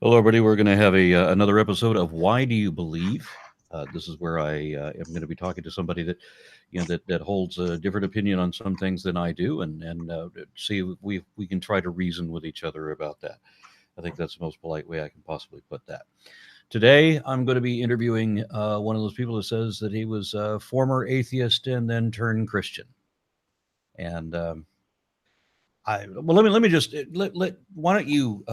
Hello, everybody. We're going to have another episode of Why Do You Believe? This is where I am going to be talking to somebody that, that holds a different opinion on some things than I do, and see if we can try to reason with each other about that. I think that's the most polite way I can possibly put that. Today, I'm going to be interviewing one of those people who says that he was a former atheist and then turned Christian. And let me just why don't you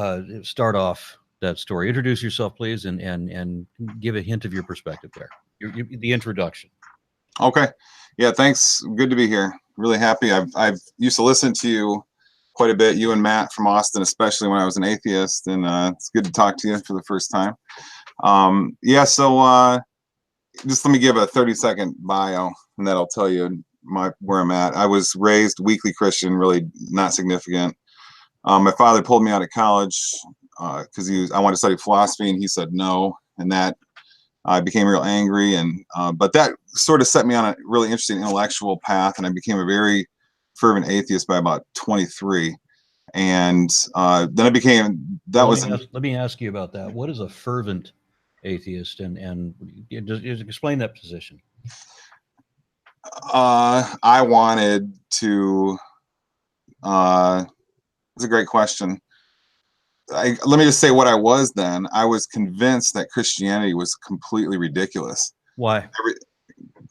start off that story? Introduce yourself, please, and give a hint of your perspective there. The introduction. Okay. Yeah, thanks. Good to be here. Really happy. I've used to listen to you quite a bit, you and Matt from Austin, especially when I was an atheist, and it's good to talk to you for the first time. So just let me give a 30-second bio, and that'll tell you where I'm at. I was raised weekly Christian, really not significant. My father pulled me out of college because I wanted to study philosophy, and he said no, and that I became real angry, and but that sort of set me on a really interesting intellectual path, and I became a very fervent atheist by about 23. And then I became Let me ask you about that. What is a fervent atheist, and just explain that position. I wanted to. It's a great question. Let me just say what I was then. I was convinced that Christianity was completely ridiculous. Why?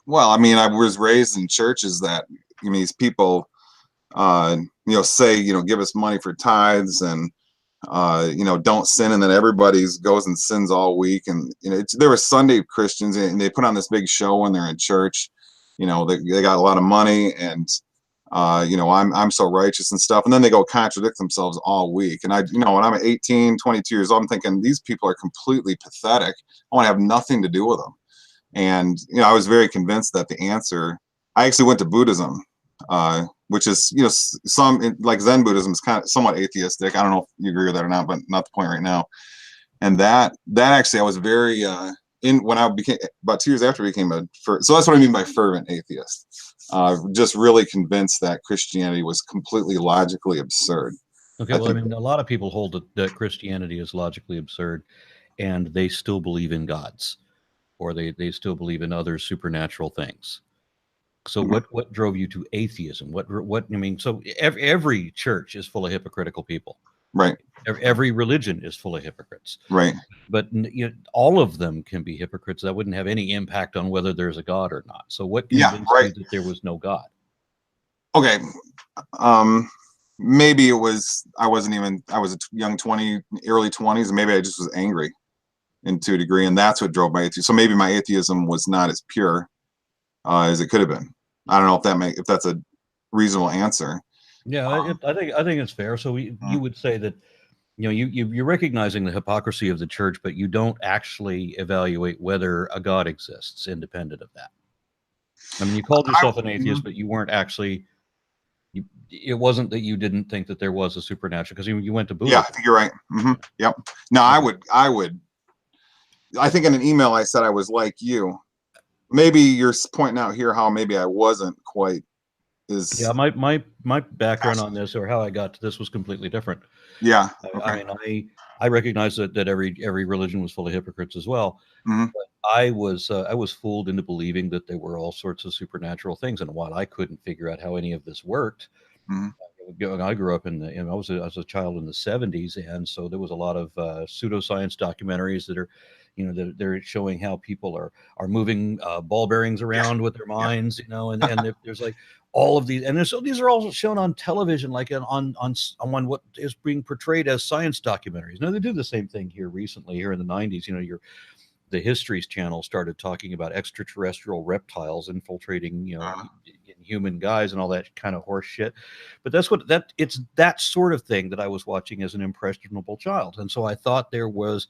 Well, I mean, I was raised in churches that, these people, say, give us money for tithes and, don't sin. And then everybody goes and sins all week. And, there were Sunday Christians, and they put on this big show when they're in church. They got a lot of money, and I'm so righteous and stuff. And then they go contradict themselves all week. And when I'm 18, 22 years old, I'm thinking these people are completely pathetic. I want to have nothing to do with them. And, I was very convinced that the answer, I actually went to Buddhism, which is, like Zen Buddhism is kind of somewhat atheistic. I don't know if you agree with that or not, but not the point right now. And that actually, I was very, when I became, about 2 years after I became so that's what I mean by fervent atheist. Just really convinced that Christianity was completely logically absurd. Okay, well, I mean, a lot of people hold that Christianity is logically absurd, and they still believe in gods, or they still believe in other supernatural things. So what drove you to atheism? What I mean, so every church is full of hypocritical people. Right. Every religion is full of hypocrites. Right. But all of them can be hypocrites. That wouldn't have any impact on whether there's a God or not. So what convinced you that there was no God? Okay. Maybe it was, I was a young 20, early 20s, and maybe I just was angry to a degree, and that's what drove my atheism. So maybe my atheism was not as pure as it could have been. I don't know if that's a reasonable answer. Yeah, I think it's fair. So you would say that you're recognizing the hypocrisy of the church, but you don't actually evaluate whether a God exists independent of that. I mean, you called yourself an atheist, but you weren't actually. It wasn't that you didn't think that there was a supernatural, because you went to Buddha. Yeah, I think you're right. Yep. No, I would. I think in an email I said I was like you. Maybe you're pointing out here how maybe I wasn't quite as. Yeah, my background on this, or how I got to this, was completely different. Yeah. Okay. I mean, I recognize that every religion was full of hypocrites as well. But I was fooled into believing that there were all sorts of supernatural things, and while I couldn't figure out how any of this worked, I grew up I was a child in the 70s, and so there was a lot of pseudoscience documentaries that are, they're showing how people are moving ball bearings around with their minds, and there's like all of these, and these are all shown on television, like on what is being portrayed as science documentaries. Now they do the same thing here recently, here in the 90s. The Histories Channel started talking about extraterrestrial reptiles infiltrating, human guys and all that kind of horse shit. But it's that sort of thing that I was watching as an impressionable child. And so I thought there was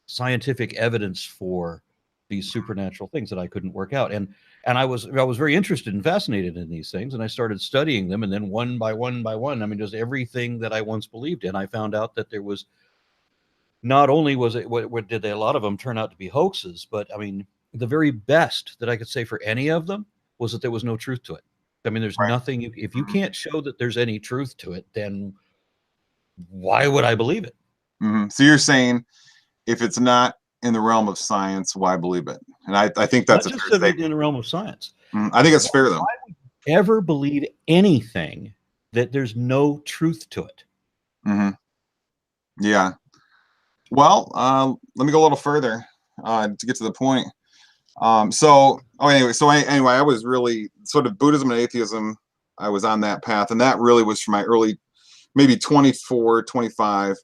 scientific evidence for these supernatural things that I couldn't work out. And I was very interested and fascinated in these things. And I started studying them. And then one by one, I mean, just everything that I once believed in, I found out that there was, not only was it, a lot of them turn out to be hoaxes, but I mean, the very best that I could say for any of them was that there was no truth to it. I mean, there's nothing, if you can't show that there's any truth to it, then why would I believe it? So you're saying if it's not in the realm of science, why believe it? And I think that's Not a just fair in statement. the realm of science. I think it's fair, though. Why would you ever believe anything that there's no truth to it? Yeah. Well, let me go a little further to get to the point. Anyway, I was really sort of Buddhism and atheism. I was on that path, and that really was from my early, maybe 24, 25,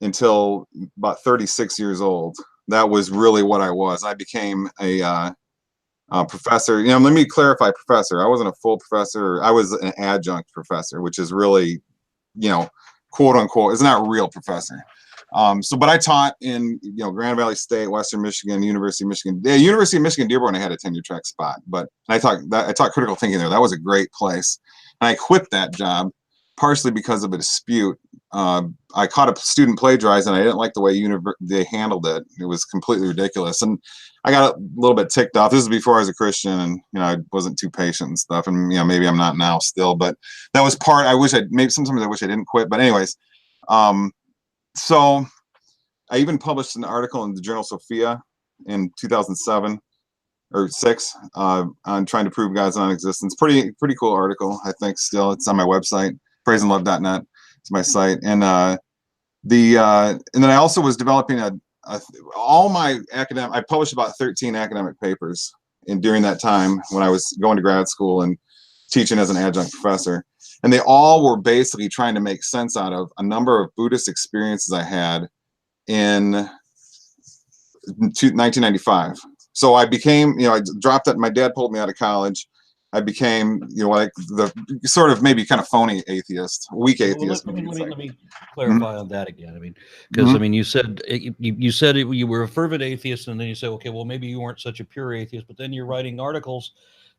until about 36 years old. That was really what I was. I became a professor. Let me clarify, professor. I wasn't a full professor. I was an adjunct professor, which is really, quote unquote, is not a real professor. But I taught in, Grand Valley State, Western Michigan, University of Michigan. Yeah, University of Michigan Dearborn, I had a tenure track spot, but I taught critical thinking there. That was a great place. And I quit that job partially because of a dispute. I caught a student plagiarizing, and I didn't like the way they handled it. It was completely ridiculous. And I got a little bit ticked off. This is before I was a Christian, and, I wasn't too patient and stuff. And, maybe I'm not now still, but that was sometimes I wish I didn't quit. But anyways, so I even published an article in the journal Sophia in 2007 or 6 on trying to prove God's non-existence. Pretty cool article, I think. Still, it's on my website, praiseandlove.net. It's my site, and then I also was developing all my academic. I published about 13 academic papers during that time when I was going to grad school and teaching as an adjunct professor. And they all were basically trying to make sense out of a number of Buddhist experiences I had in 1995. So I became, I dropped it. My dad pulled me out of college. I became, like the sort of maybe kind of phony atheist, weak atheist. Let me clarify on that again. I mean, because you said you were a fervent atheist, and then you say, okay, well, maybe you weren't such a pure atheist, but then you're writing articles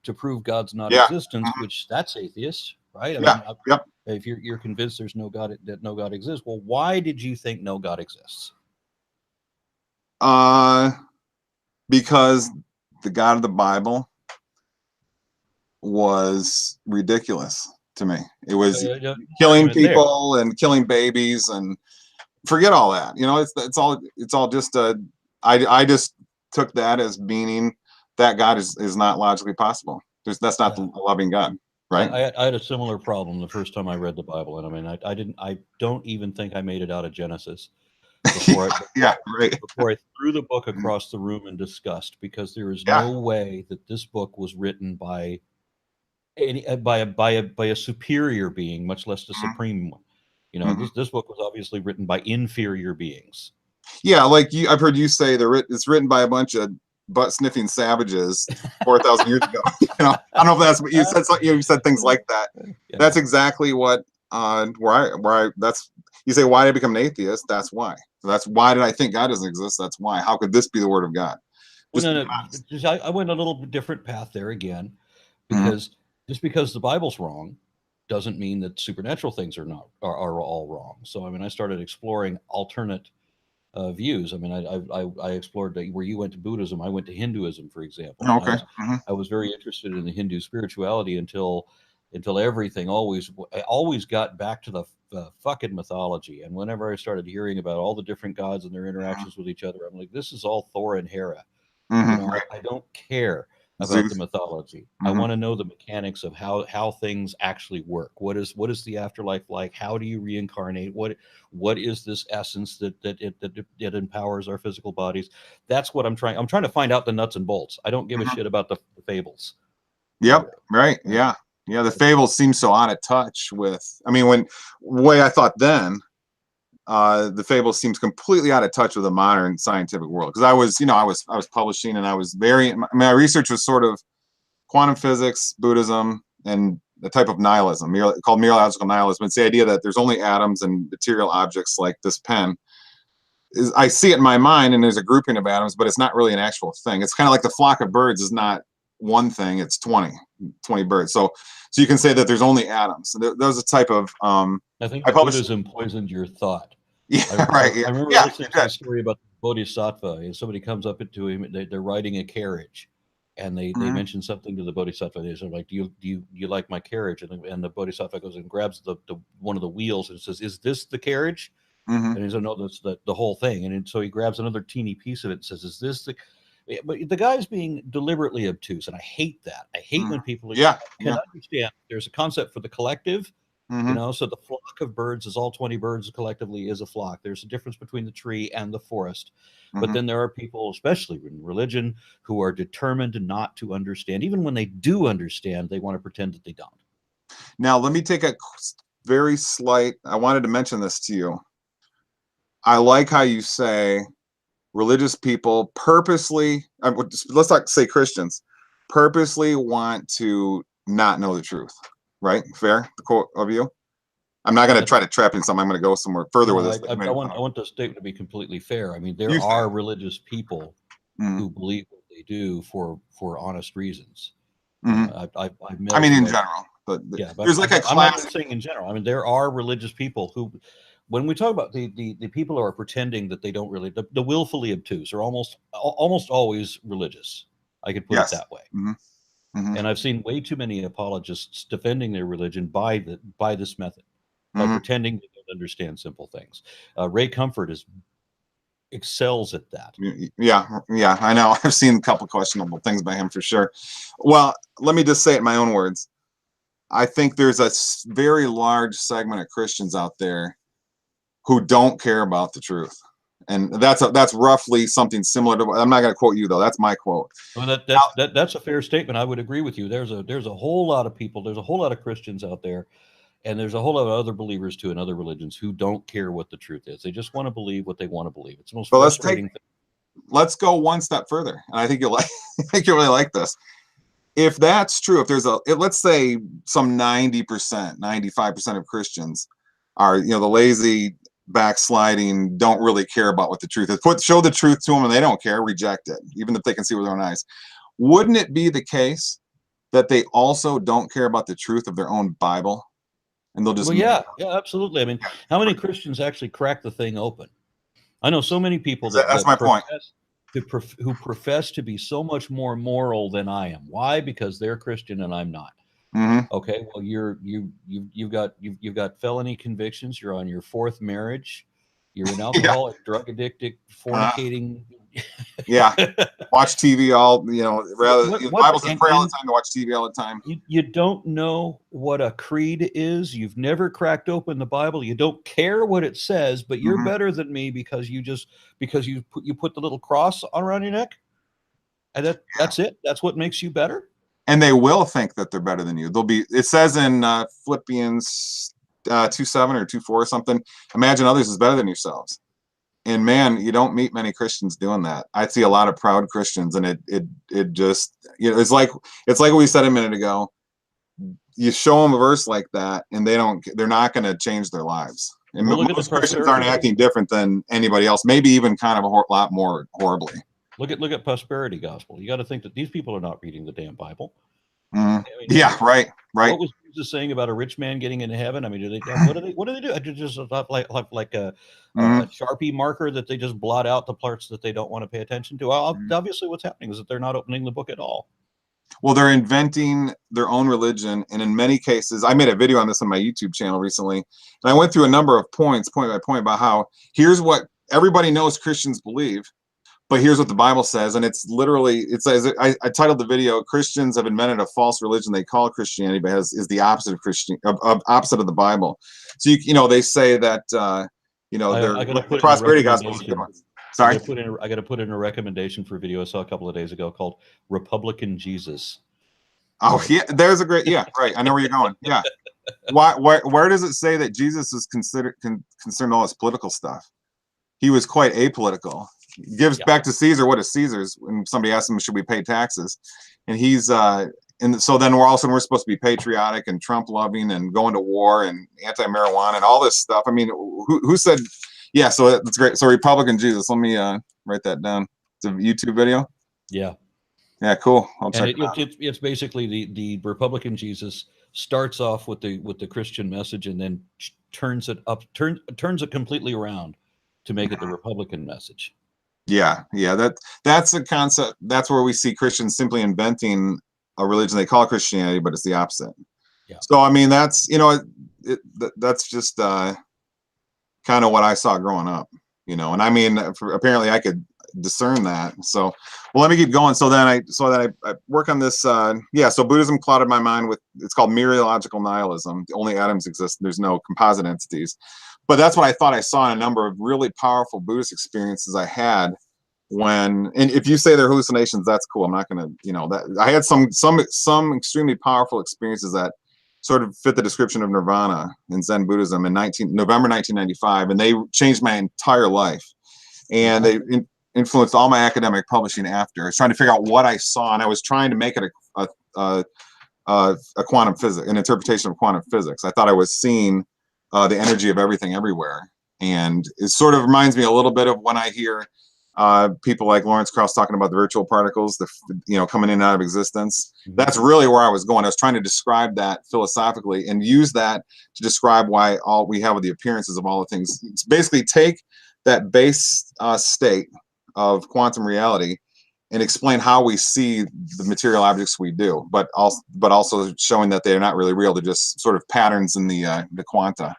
to prove God's non-existence, which that's atheist, right? Yep. If you're convinced there's no God, that no God exists, well, why did you think no God exists? Because the God of the Bible was ridiculous to me. It was killing people and killing babies, and forget all that. It's all just I just took that as meaning that God is not logically possible. That's not the loving God, right? I had a similar problem the first time I read the Bible, and I don't even think I made it out of Genesis before I threw the book across the room in disgust, because there is no way that this book was written by a superior being, much less the supreme one. This book was obviously written by inferior beings. Yeah, like I've heard you say it's written by a bunch of butt sniffing savages 4,000 years ago. I don't know if that's what you said. You said things like that. Yeah. That's exactly what you say, why did I become an atheist? That's why. That's why did I think God doesn't exist? That's why. How could this be the word of God? I went a little different path there again, because just because the Bible's wrong doesn't mean that supernatural things are all wrong. So I started exploring alternate views. I explored where you went to Buddhism. I went to Hinduism, for example. Okay. I was very interested in the Hindu spirituality until everything always got back to the fucking mythology. And whenever I started hearing about all the different gods and their interactions with each other, I'm like, this is all Thor and Hera. I don't care about the mythology. I want to know the mechanics of how things actually work. What is the afterlife like? How do you reincarnate? What is this essence that empowers our physical bodies? That's what I'm trying to find out, the nuts and bolts. I don't give a shit about the fables. Yep. Right. Yeah. The fables seem so out of touch with, way I thought then, the fable seems completely out of touch with the modern scientific world. Because I was publishing, and I was my research was sort of quantum physics, Buddhism, and a type of nihilism called mereological nihilism. It's the idea that there's only atoms and material objects like this pen. I see it in my mind, and there's a grouping of atoms, but it's not really an actual thing. It's kind of like the flock of birds is not one thing, it's 20 birds. So you can say that there's only atoms. So there's a type of I think Buddhism poisoned your thought. Yeah, right. I remember listening to a story about the Bodhisattva, and somebody comes up to him, they're riding a carriage, and they mention something to the Bodhisattva. They're like, do you like my carriage? And the Bodhisattva goes and grabs the one of the wheels and says, is this the carriage? And he said, no, that's the whole thing. And so he grabs another teeny piece of it and says, is this the... But the guy's being deliberately obtuse, and I hate that. I hate when people can understand there's a concept for the collective, you know, so the flock of birds is all 20 birds collectively is a flock. There's a difference between the tree and the forest. But then there are people, especially in religion, who are determined not to understand. Even when they do understand, they want to pretend that they don't. Now, let me take a very slight, I wanted to mention this to you. I like how you say religious people purposely, let's not say Christians, purposely want to not know the truth, right? Fair, the quote of you? I'm not going to try to trap in something. I'm going to go somewhere further with this. I want the statement to be completely fair. I mean, there are religious people who believe what they do for honest reasons. I've met, I mean, in general, but yeah, but there's like a class. I'm not saying in general. I mean, there are religious people who, when we talk about the people who are pretending that they don't really, the willfully obtuse are almost always religious. I could put it that way. And I've seen way too many apologists defending their religion by this method, by pretending they don't understand simple things. Ray Comfort excels at that. Yeah, I know. I've seen a couple questionable things by him for sure. Well, let me just say it in my own words. I think there's a very large segment of Christians out there who don't care about the truth, and that's roughly something similar to. I'm not going to quote you though. That's my quote. Well, that's a fair statement. I would agree with you. There's a whole lot of people. There's a whole lot of Christians out there, and there's a whole lot of other believers too in other religions who don't care what the truth is. They just want to believe what they want to believe. It's the most frustrating thing. Let's go one step further, and I think you'll like. I think you'll really like this. If that's true, if there's let's say some 90%, 95% of Christians are, the lazy, backsliding, don't really care about what the truth is. Show the truth to them and they don't care, reject it, even if they can see with their own eyes. Wouldn't it be the case that they also don't care about the truth of their own Bible? And they'll just... Well, yeah, absolutely. I mean, how many Christians actually crack the thing open? I know so many people that's my point. Who profess to be so much more moral than I am. Why? Because they're Christian and I'm not. Okay, well, you've got felony convictions. You're on your fourth marriage. You're an alcoholic, drug addicted, fornicating. Watch TV all. The Bible says pray all the time to watch TV all the time. You don't know what a creed is. You've never cracked open the Bible. You don't care what it says, but you're better than me because you put the little cross around your neck, and that's it. That's what makes you better. And they will think that they're better than you. It says in Philippians 2:7 or 2:4 or something, imagine others as better than yourselves. And man, you don't meet many Christians doing that. I see a lot of proud Christians, and it just, it's like what we said a minute ago. You show them a verse like that, and they're not going to change their lives. And most Christians aren't acting different than anybody else. Maybe even kind of a lot more horribly. Look at prosperity gospel. You got to think that these people are not reading the damn Bible. I mean, right. What was Jesus saying about a rich man getting into heaven? I mean, what do they do? Just like a Sharpie marker that they just blot out the parts that they don't want to pay attention to. Obviously, what's happening is that they're not opening the book at all. Well, they're inventing their own religion, and in many cases, I made a video on this on my YouTube channel recently, and I went through a number of points, point by point, about how here's what everybody knows Christians believe. But here's what the Bible says, and it's literally, I titled the video, "Christians have invented a false religion they call Christianity, but is the opposite of opposite of the Bible." So they say that the prosperity gospel is a good one. Sorry, I got to put in a recommendation for a video I saw a couple of days ago called "Republican Jesus." Oh yeah, there's a great right. I know where you're going. Yeah, where does it say that Jesus is concerned all this political stuff? He was quite apolitical. Gives back to Caesar what is Caesar's. When somebody asks him, should we pay taxes? And he's and so then we're supposed to be patriotic and Trump loving and going to war and anti-marijuana and all this stuff. I mean, who said? Yeah, so that's great. So Republican Jesus. Let me write that down. It's a YouTube video. Yeah, cool. I'll check it out. It's basically the Republican Jesus starts off with the Christian message and then turns it completely around to make it the Republican message. Yeah, that's a concept. That's where we see Christians simply inventing a religion they call Christianity, but it's the opposite. Yeah. So I mean, that's that's just kind kind of what I saw growing up, you know. And I mean, apparently I could discern that. So, well, let me keep going. So then I work on this. Yeah. So Buddhism clouded my mind with, it's called mereological nihilism. Only atoms exist. There's no composite entities. But that's what I thought I saw in a number of really powerful Buddhist experiences I had when, and if you say they're hallucinations, that's cool. I'm not going to, you know, that I had some extremely powerful experiences that sort of fit the description of nirvana in Zen Buddhism in November 1995, and they changed my entire life. And they influenced all my academic publishing after. I was trying to figure out what I saw, and I was trying to make it a quantum physics, an interpretation of quantum physics. I thought I was seeing the energy of everything everywhere. And it sort of reminds me a little bit of when I hear people like Lawrence Krauss talking about the virtual particles, coming in and out of existence. That's really where I was going. I was trying to describe that philosophically and use that to describe why all we have with the appearances of all the things. It's basically take that base state of quantum reality and explain how we see the material objects we do, but also showing that they're not really real. They're just sort of patterns in the quanta.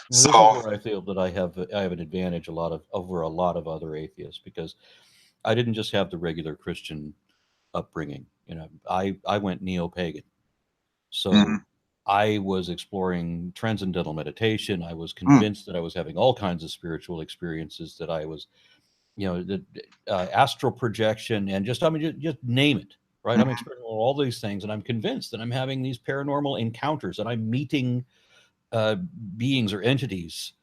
This is where I feel that I have an advantage over a lot of other atheists, because I didn't just have the regular Christian upbringing. You know, I went neo-pagan, so I was exploring transcendental meditation. I was convinced that I was having all kinds of spiritual experiences, that I was, the astral projection, and just name it, right? I'm experiencing all these things, and I'm convinced that I'm having these paranormal encounters, and I'm meeting beings or entities,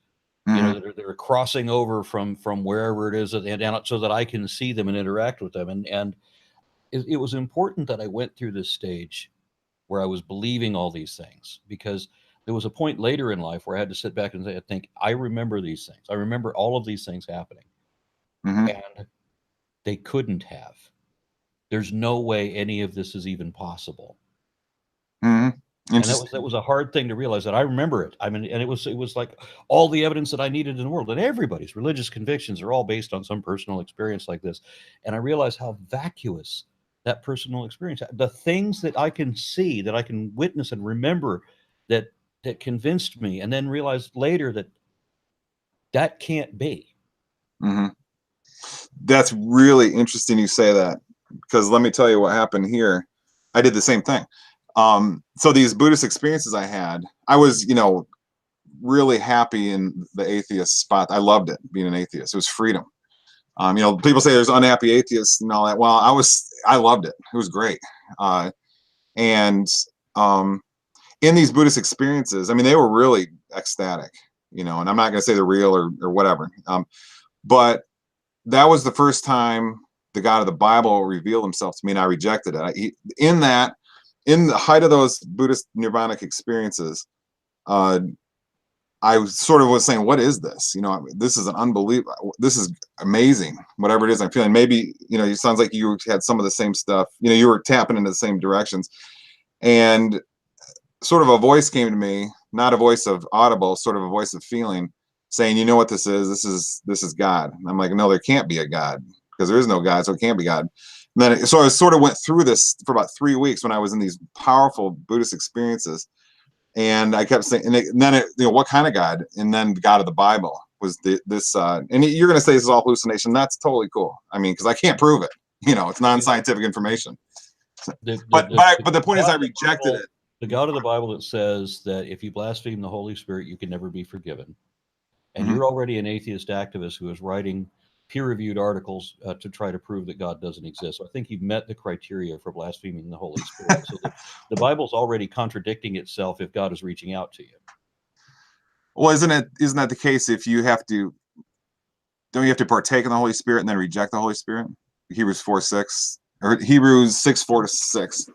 that are crossing over from wherever it is, and so that I can see them and interact with them. And it was important that I went through this stage where I was believing all these things, because there was a point later in life where I had to sit back and think, I remember these things. I remember all of these things happening. And they couldn't have. There's no way any of this is even possible. And that was a hard thing to realize, that I remember it. I mean, and it was like all the evidence that I needed in the world, and everybody's religious convictions are all based on some personal experience like this. And I realized how vacuous that personal experience, the things that I can see, that I can witness and remember, that convinced me, and then realized later that can't be. That's really interesting you say that, because let me tell you what happened here. I did the same thing. So these Buddhist experiences I had, I was, really happy in the atheist spot. I loved it, being an atheist. It was freedom. People say there's unhappy atheists and all that. Well, I loved it. It was great. And in these Buddhist experiences, I mean, they were really ecstatic, and I'm not going to say they're real or whatever. But that was the first time the God of the Bible revealed himself to me, and I rejected it. In the height of those Buddhist nirvanic experiences, I sort of was saying, what is this? This is this is amazing, whatever it is I'm feeling. Maybe, it sounds like you had some of the same stuff, you were tapping into the same directions. And sort of a voice came to me, not a voice of audible, sort of a voice of feeling, saying, you know what this is? This is God. And I'm like, no, there can't be a God, because there is no God, so it can't be God. And then, so I sort of went through this for about 3 weeks when I was in these powerful Buddhist experiences. And I kept saying, and then what kind of God? And then the God of the Bible was this, and you're going to say this is all hallucination. That's totally cool. I mean, because I can't prove it. It's non-scientific information. But the point is, I rejected it. The God of the Bible that says that if you blaspheme the Holy Spirit, you can never be forgiven. And you're already an atheist activist who is writing peer-reviewed articles to try to prove that God doesn't exist. So I think you've met the criteria for blaspheming the Holy Spirit. So the Bible's already contradicting itself if God is reaching out to you. Well, isn't that the case if you don't you have to partake in the Holy Spirit and then reject the Holy Spirit? Hebrews 4:6 or Hebrews 6:4-6.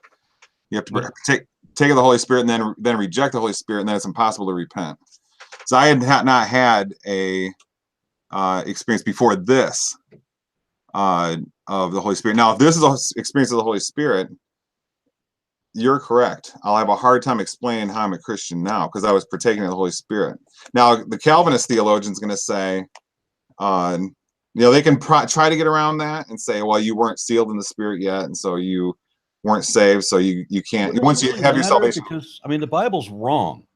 You have to take of the Holy Spirit and then reject the Holy Spirit, and then it's impossible to repent. So I had not had a experience before this of the Holy Spirit. Now, if this is an experience of the Holy Spirit, you're correct. I'll have a hard time explaining how I'm a Christian now, because I was partaking of the Holy Spirit. Now, the Calvinist theologian is going to say, they can try to get around that and say, well, you weren't sealed in the Spirit yet, and so you weren't saved, so you can't. Once you have your salvation. Because, I mean, the Bible's wrong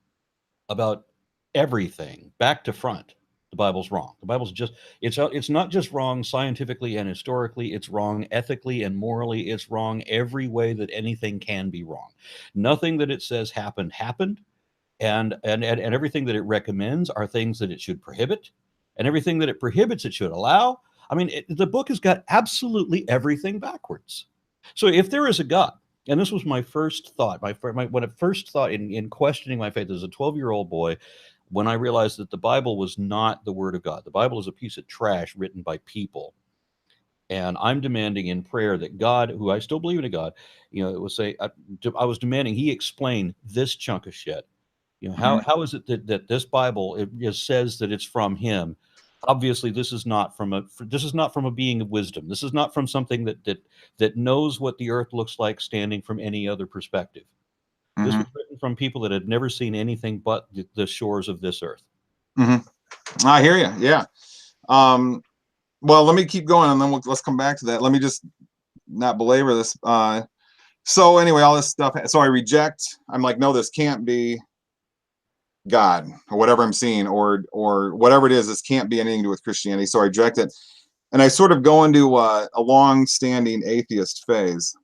about everything, back to front. the Bible's wrong. The Bible's just, it's not just wrong scientifically and historically, it's wrong ethically and morally. It's wrong every way that anything can be wrong. Nothing that it says happened, and everything that it recommends are things that it should prohibit, and everything that it prohibits it should allow. I mean, the book has got absolutely everything backwards. So if there is a God, and this was my first thought, when I first thought in questioning my faith as a 12-year-old boy, when I realized that the Bible was not the Word of God. The Bible is a piece of trash written by people. And I'm demanding in prayer that God, who I still believe in a God, it will say, I was demanding he explain this chunk of shit. How is it that this Bible, it says that it's from him? Obviously, this is not from a being of wisdom. This is not from something that knows what the earth looks like standing from any other perspective. This was written from people that had never seen anything but the shores of this earth. I hear you. Yeah. Well, let me keep going, and then let's come back to that. Let me just not belabor this. So anyway, all this stuff. So I reject. I'm like, no, this can't be God or whatever I'm seeing, or whatever it is. This can't be anything to do with Christianity. So I reject it, and I sort of go into a long-standing atheist phase,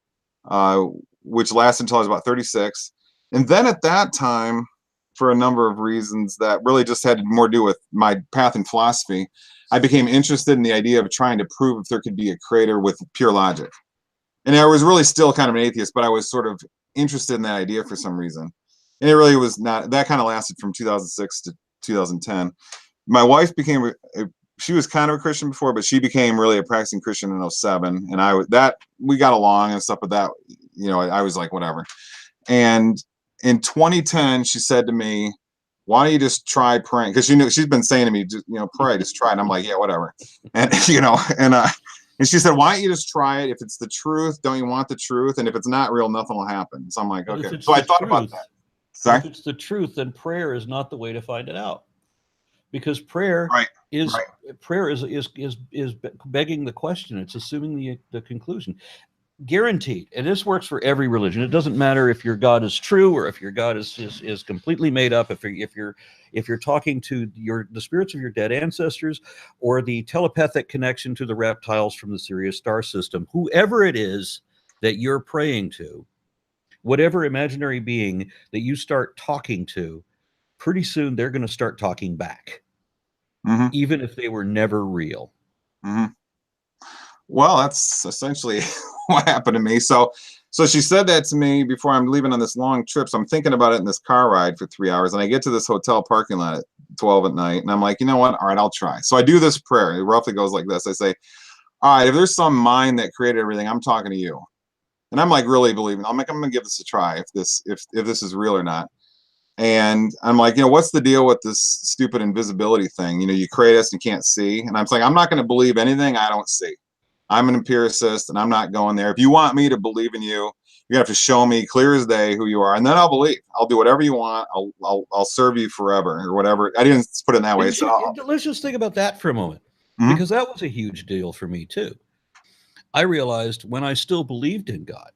which lasted until I was about 36. And then at that time, for a number of reasons that really just had more to do with my path in philosophy, I became interested in the idea of trying to prove if there could be a creator with pure logic. And I was really still kind of an atheist, but I was sort of interested in that idea for some reason. And it really was not, that kind of lasted from 2006 to 2010. My wife she was kind of a Christian before, but she became really a practicing Christian in 2007. And we got along and stuff with that. I was like, whatever. And in 2010, she said to me, why don't you just try praying? Because she's been saying to me, pray, just try it. And I'm like, yeah, whatever. And, and she said, why don't you just try it? If it's the truth, don't you want the truth? And if it's not real, nothing will happen. So I'm like, okay. So I thought about that. Sorry? If it's the truth, then prayer is not the way to find it out. Because prayer is begging the question. It's assuming the conclusion. Guaranteed, and this works for every religion. It doesn't matter if your God is true or if your God is completely made up. If you're talking to the spirits of your dead ancestors, or the telepathic connection to the reptiles from the Sirius star system, whoever it is that you're praying to, whatever imaginary being that you start talking to, pretty soon they're going to start talking back, even if they were never real. Well, that's essentially what happened to me. So she said that to me before I'm leaving on this long trip. So I'm thinking about it in this car ride for 3 hours, and I get to this hotel parking lot at 12 at night, and I'm like, you know what? All right, I'll try. So I do this prayer. It roughly goes like this. I say, all right, if there's some mind that created everything, I'm talking to you. And I'm like really believing. I'm going to give this a try if this is real or not. And I'm like, what's the deal with this stupid invisibility thing? You create us and you can't see. And I'm like, I'm not going to believe anything I don't see. I'm an empiricist, and I'm not going there. If you want me to believe in you, you're gonna have to show me clear as day who you are, and then I'll believe. I'll do whatever you want. I'll serve you forever, or whatever. I didn't put it in that way. So let's just think about that for a moment, because that was a huge deal for me too. I realized when I still believed in God,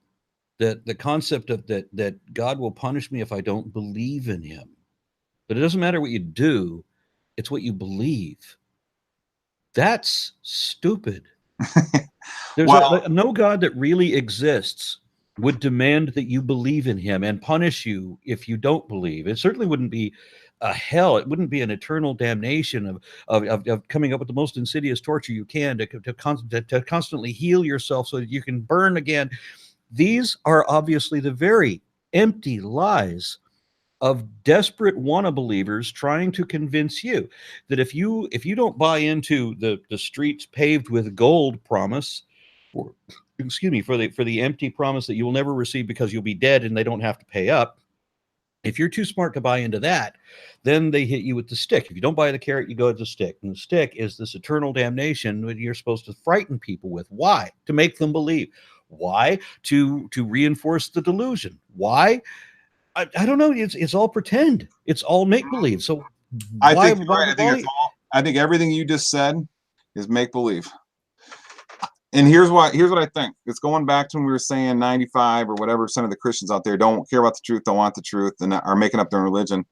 that the concept of that God will punish me if I don't believe in him. But it doesn't matter what you do, it's what you believe. That's stupid. There's no God that really exists would demand that you believe in him and punish you if you don't believe. It certainly wouldn't be a hell. It wouldn't be an eternal damnation of coming up with the most insidious torture you can to constantly heal yourself so that you can burn again. These are obviously the very empty lies of desperate wanna believers trying to convince you that if you don't buy into the streets paved with gold promise, or for the empty promise that you will never receive because you'll be dead and they don't have to pay up, if you're too smart to buy into that, then they hit you with the stick. If you don't buy the carrot, you go to the stick. And the stick is this eternal damnation that you're supposed to frighten people with. Why? To make them believe. Why? To reinforce the delusion. Why? I don't know. It's all pretend. It's all make believe. So I think everything you just said is make believe. And here's what I think. It's going back to when we were saying 95 or whatever % of the Christians out there don't care about the truth, don't want the truth, and are making up their own religion.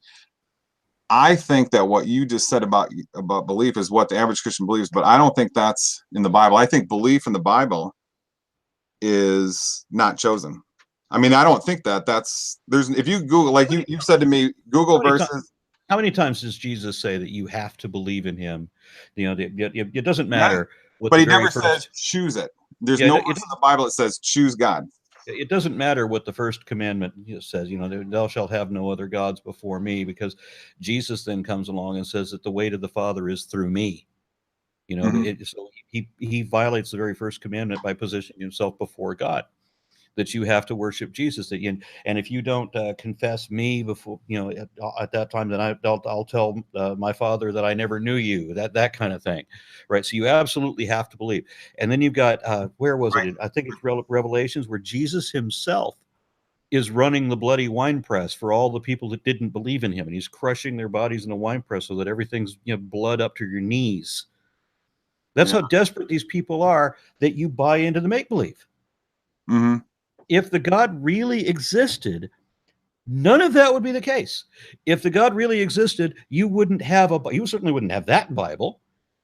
I think that what you just said about belief is what the average Christian believes, but I don't think that's in the Bible. I think belief in the Bible is not chosen. I mean, I don't think that there's, if you Google, like you've said to me, Google verses. How many times does Jesus say that you have to believe in him? You know, it doesn't Yeah, matter what but the he very never first. says choose it. There's Yeah, no verse in the Bible that says choose God. It doesn't matter what the first commandment says. You know, thou shalt have no other gods before me, because Jesus then comes along and says that the way to the Father is through me. You know, so he violates the very first commandment by positioning himself before God, that you have to worship Jesus. That you, and if you don't confess me before, you know, at that time, then I'll tell my Father that I never knew you. That kind of thing, right? So you absolutely have to believe. And then you've got where was it? I think it's Revelations, where Jesus himself is running the bloody wine press for all the people that didn't believe in him, and he's crushing their bodies in a wine press so that everything's, you know, blood up to your knees. That's how desperate these people are, that you buy into the make believe. If the God really existed, none of that would be the case. If the God really existed, you certainly wouldn't have that Bible.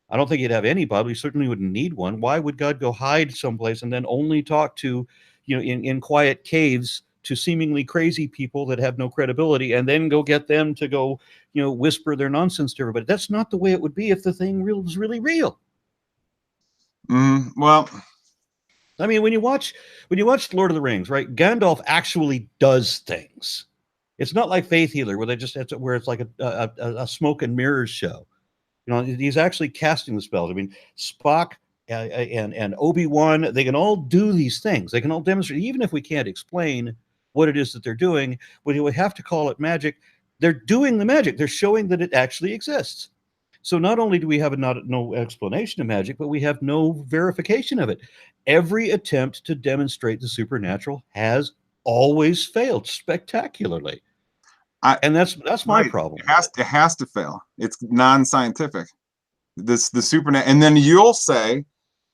I don't think you'd have any Bible. You certainly wouldn't need one. Why would God go hide someplace and then only talk to, you know, in quiet caves to seemingly crazy people that have no credibility, and then go get them to go, you know, whisper their nonsense to everybody? That's not the way it would be if the thing was really real. Well, I mean, when you watch Lord of the Rings, right? Gandalf actually does things. It's not like Faith Healer, where it's like a smoke and mirrors show. You know, he's actually casting the spells. I mean, Spock and Obi-Wan, they can all do these things. They can all demonstrate, even if we can't explain what it is that they're doing. But we have to call it magic. They're doing the magic. They're showing that it actually exists. So not only do we have no explanation of magic, but we have no verification of it. Every attempt to demonstrate the supernatural has always failed spectacularly. And that's my problem. It has to fail. It's non-scientific. The supernatural, and then you'll say,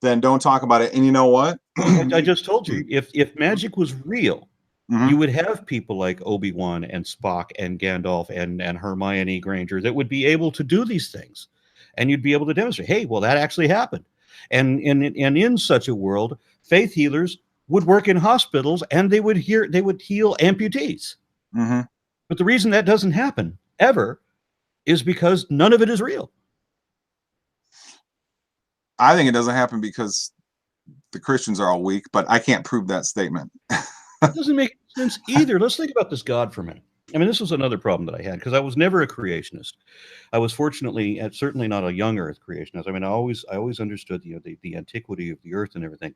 then don't talk about it. And you know what? I just told you, if magic was real, you would have people like Obi-Wan and Spock and Gandalf and Hermione Granger that would be able to do these things, and you'd be able to demonstrate, hey, well, that actually happened. And in such a world, faith healers would work in hospitals, and they would heal amputees. But the reason that doesn't happen ever is because none of it is real. I think it doesn't happen because the Christians are all weak, but I can't prove that statement. It doesn't make sense either. Let's think about this God for a minute. I mean, this was another problem that I had, because I was never a creationist. I was fortunately, and certainly not a young Earth creationist. I mean, I always understood, you know, the antiquity of the Earth and everything.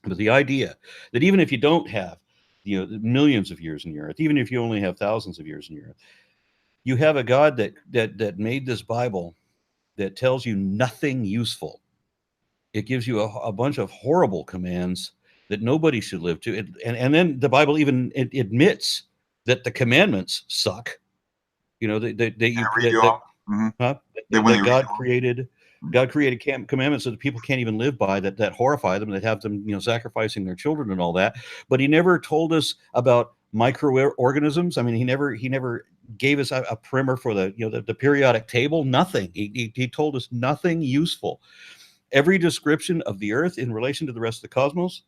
But the idea that even if you don't have, you know, millions of years in the Earth, even if you only have thousands of years in the Earth, you have a God that made this Bible that tells you nothing useful. It gives you a bunch of horrible commands that nobody should live to. And then the Bible even admits that the commandments suck. You know, God created commandments that people can't even live by, that horrify them, that have them, you know, sacrificing their children and all that. But he never told us about microorganisms. I mean, he never gave us a primer for the periodic table. Nothing. He told us nothing useful. Every description of the Earth in relation to the rest of the cosmos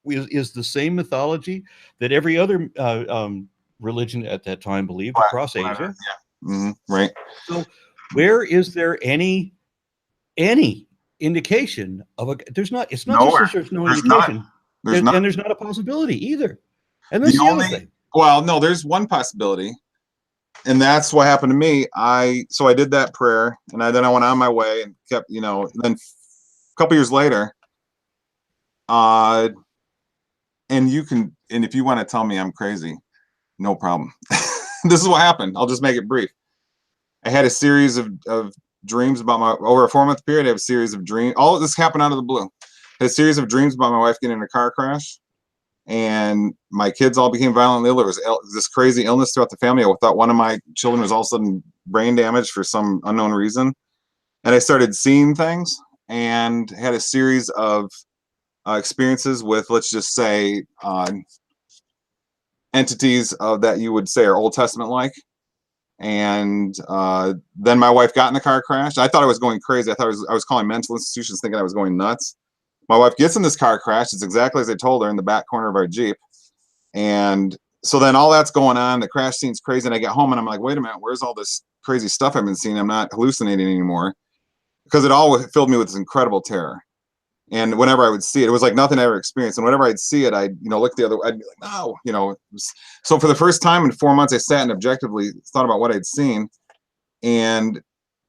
is the same mythology that every other religion at that time believed across Asia. Right. So where is there any indication of it's not just that there's no indication. And there's not a possibility either. And that's the other thing. Well, no, there's one possibility. And that's what happened to me. So I did that prayer, and then I went on my way and kept, you know, then a couple years later, and if you want to tell me I'm crazy, no problem. This is what happened. I'll just make it brief. I had a series of dreams about over a 4-month period. I have a series of dreams. All of this happened out of the blue. I had a series of dreams about my wife getting in a car crash, and my kids all became violently ill. There was this crazy illness throughout the family. I thought one of my children was all of a sudden brain damaged for some unknown reason. And I started seeing things and had a series of experiences with, let's just say, entities that you would say are Old Testament like. And then my wife got in the car crash. I thought I was going crazy. I thought I was calling mental institutions thinking I was going nuts. My wife gets in this car crash. It's exactly as I told her, in the back corner of our Jeep. And so then all that's going on. The crash scene's crazy. And I get home and I'm like, wait a minute, where's all this crazy stuff I've been seeing? I'm not hallucinating anymore, because it all filled me with this incredible terror. And whenever I would see it, it was like nothing I ever experienced. And whenever I'd see it, I'd, look the other way. I'd be like, no, So for the first time in 4 months, I sat and objectively thought about what I'd seen. And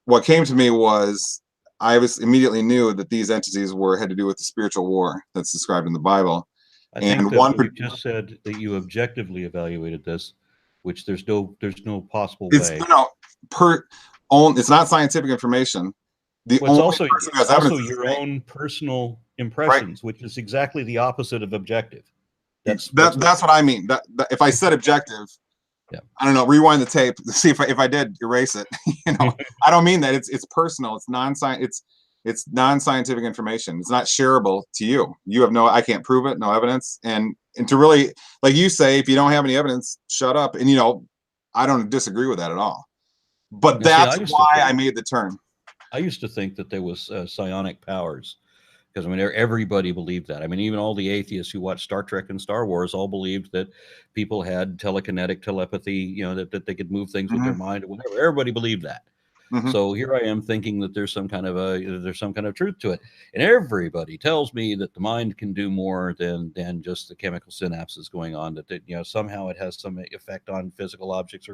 what came to me was, I immediately knew that these entities had to do with the spiritual war that's described in the Bible. I think that you just said that you objectively evaluated this, which there's no possible way. It's not scientific information. It's also your own personal impressions, right, which is exactly the opposite of objective. That's what I mean. That if I said objective, yeah, I don't know. Rewind the tape to see if I did erase it. I don't mean that. It's personal. It's it's non-scientific information. It's not shareable to you. You have I can't prove it. No evidence. And to really, like you say, if you don't have any evidence, shut up. And I don't disagree with that at all. But that's why I made the turn. I used to think that there was psionic powers, because everybody believed that. Even all the atheists who watched Star Trek and Star Wars all believed that people had telekinetic telepathy, that they could move things with their mind or whatever. Everybody believed that. So here I am thinking that there's some kind of truth to it, and everybody tells me that the mind can do more than just the chemical synapses going on. That somehow it has some effect on physical objects,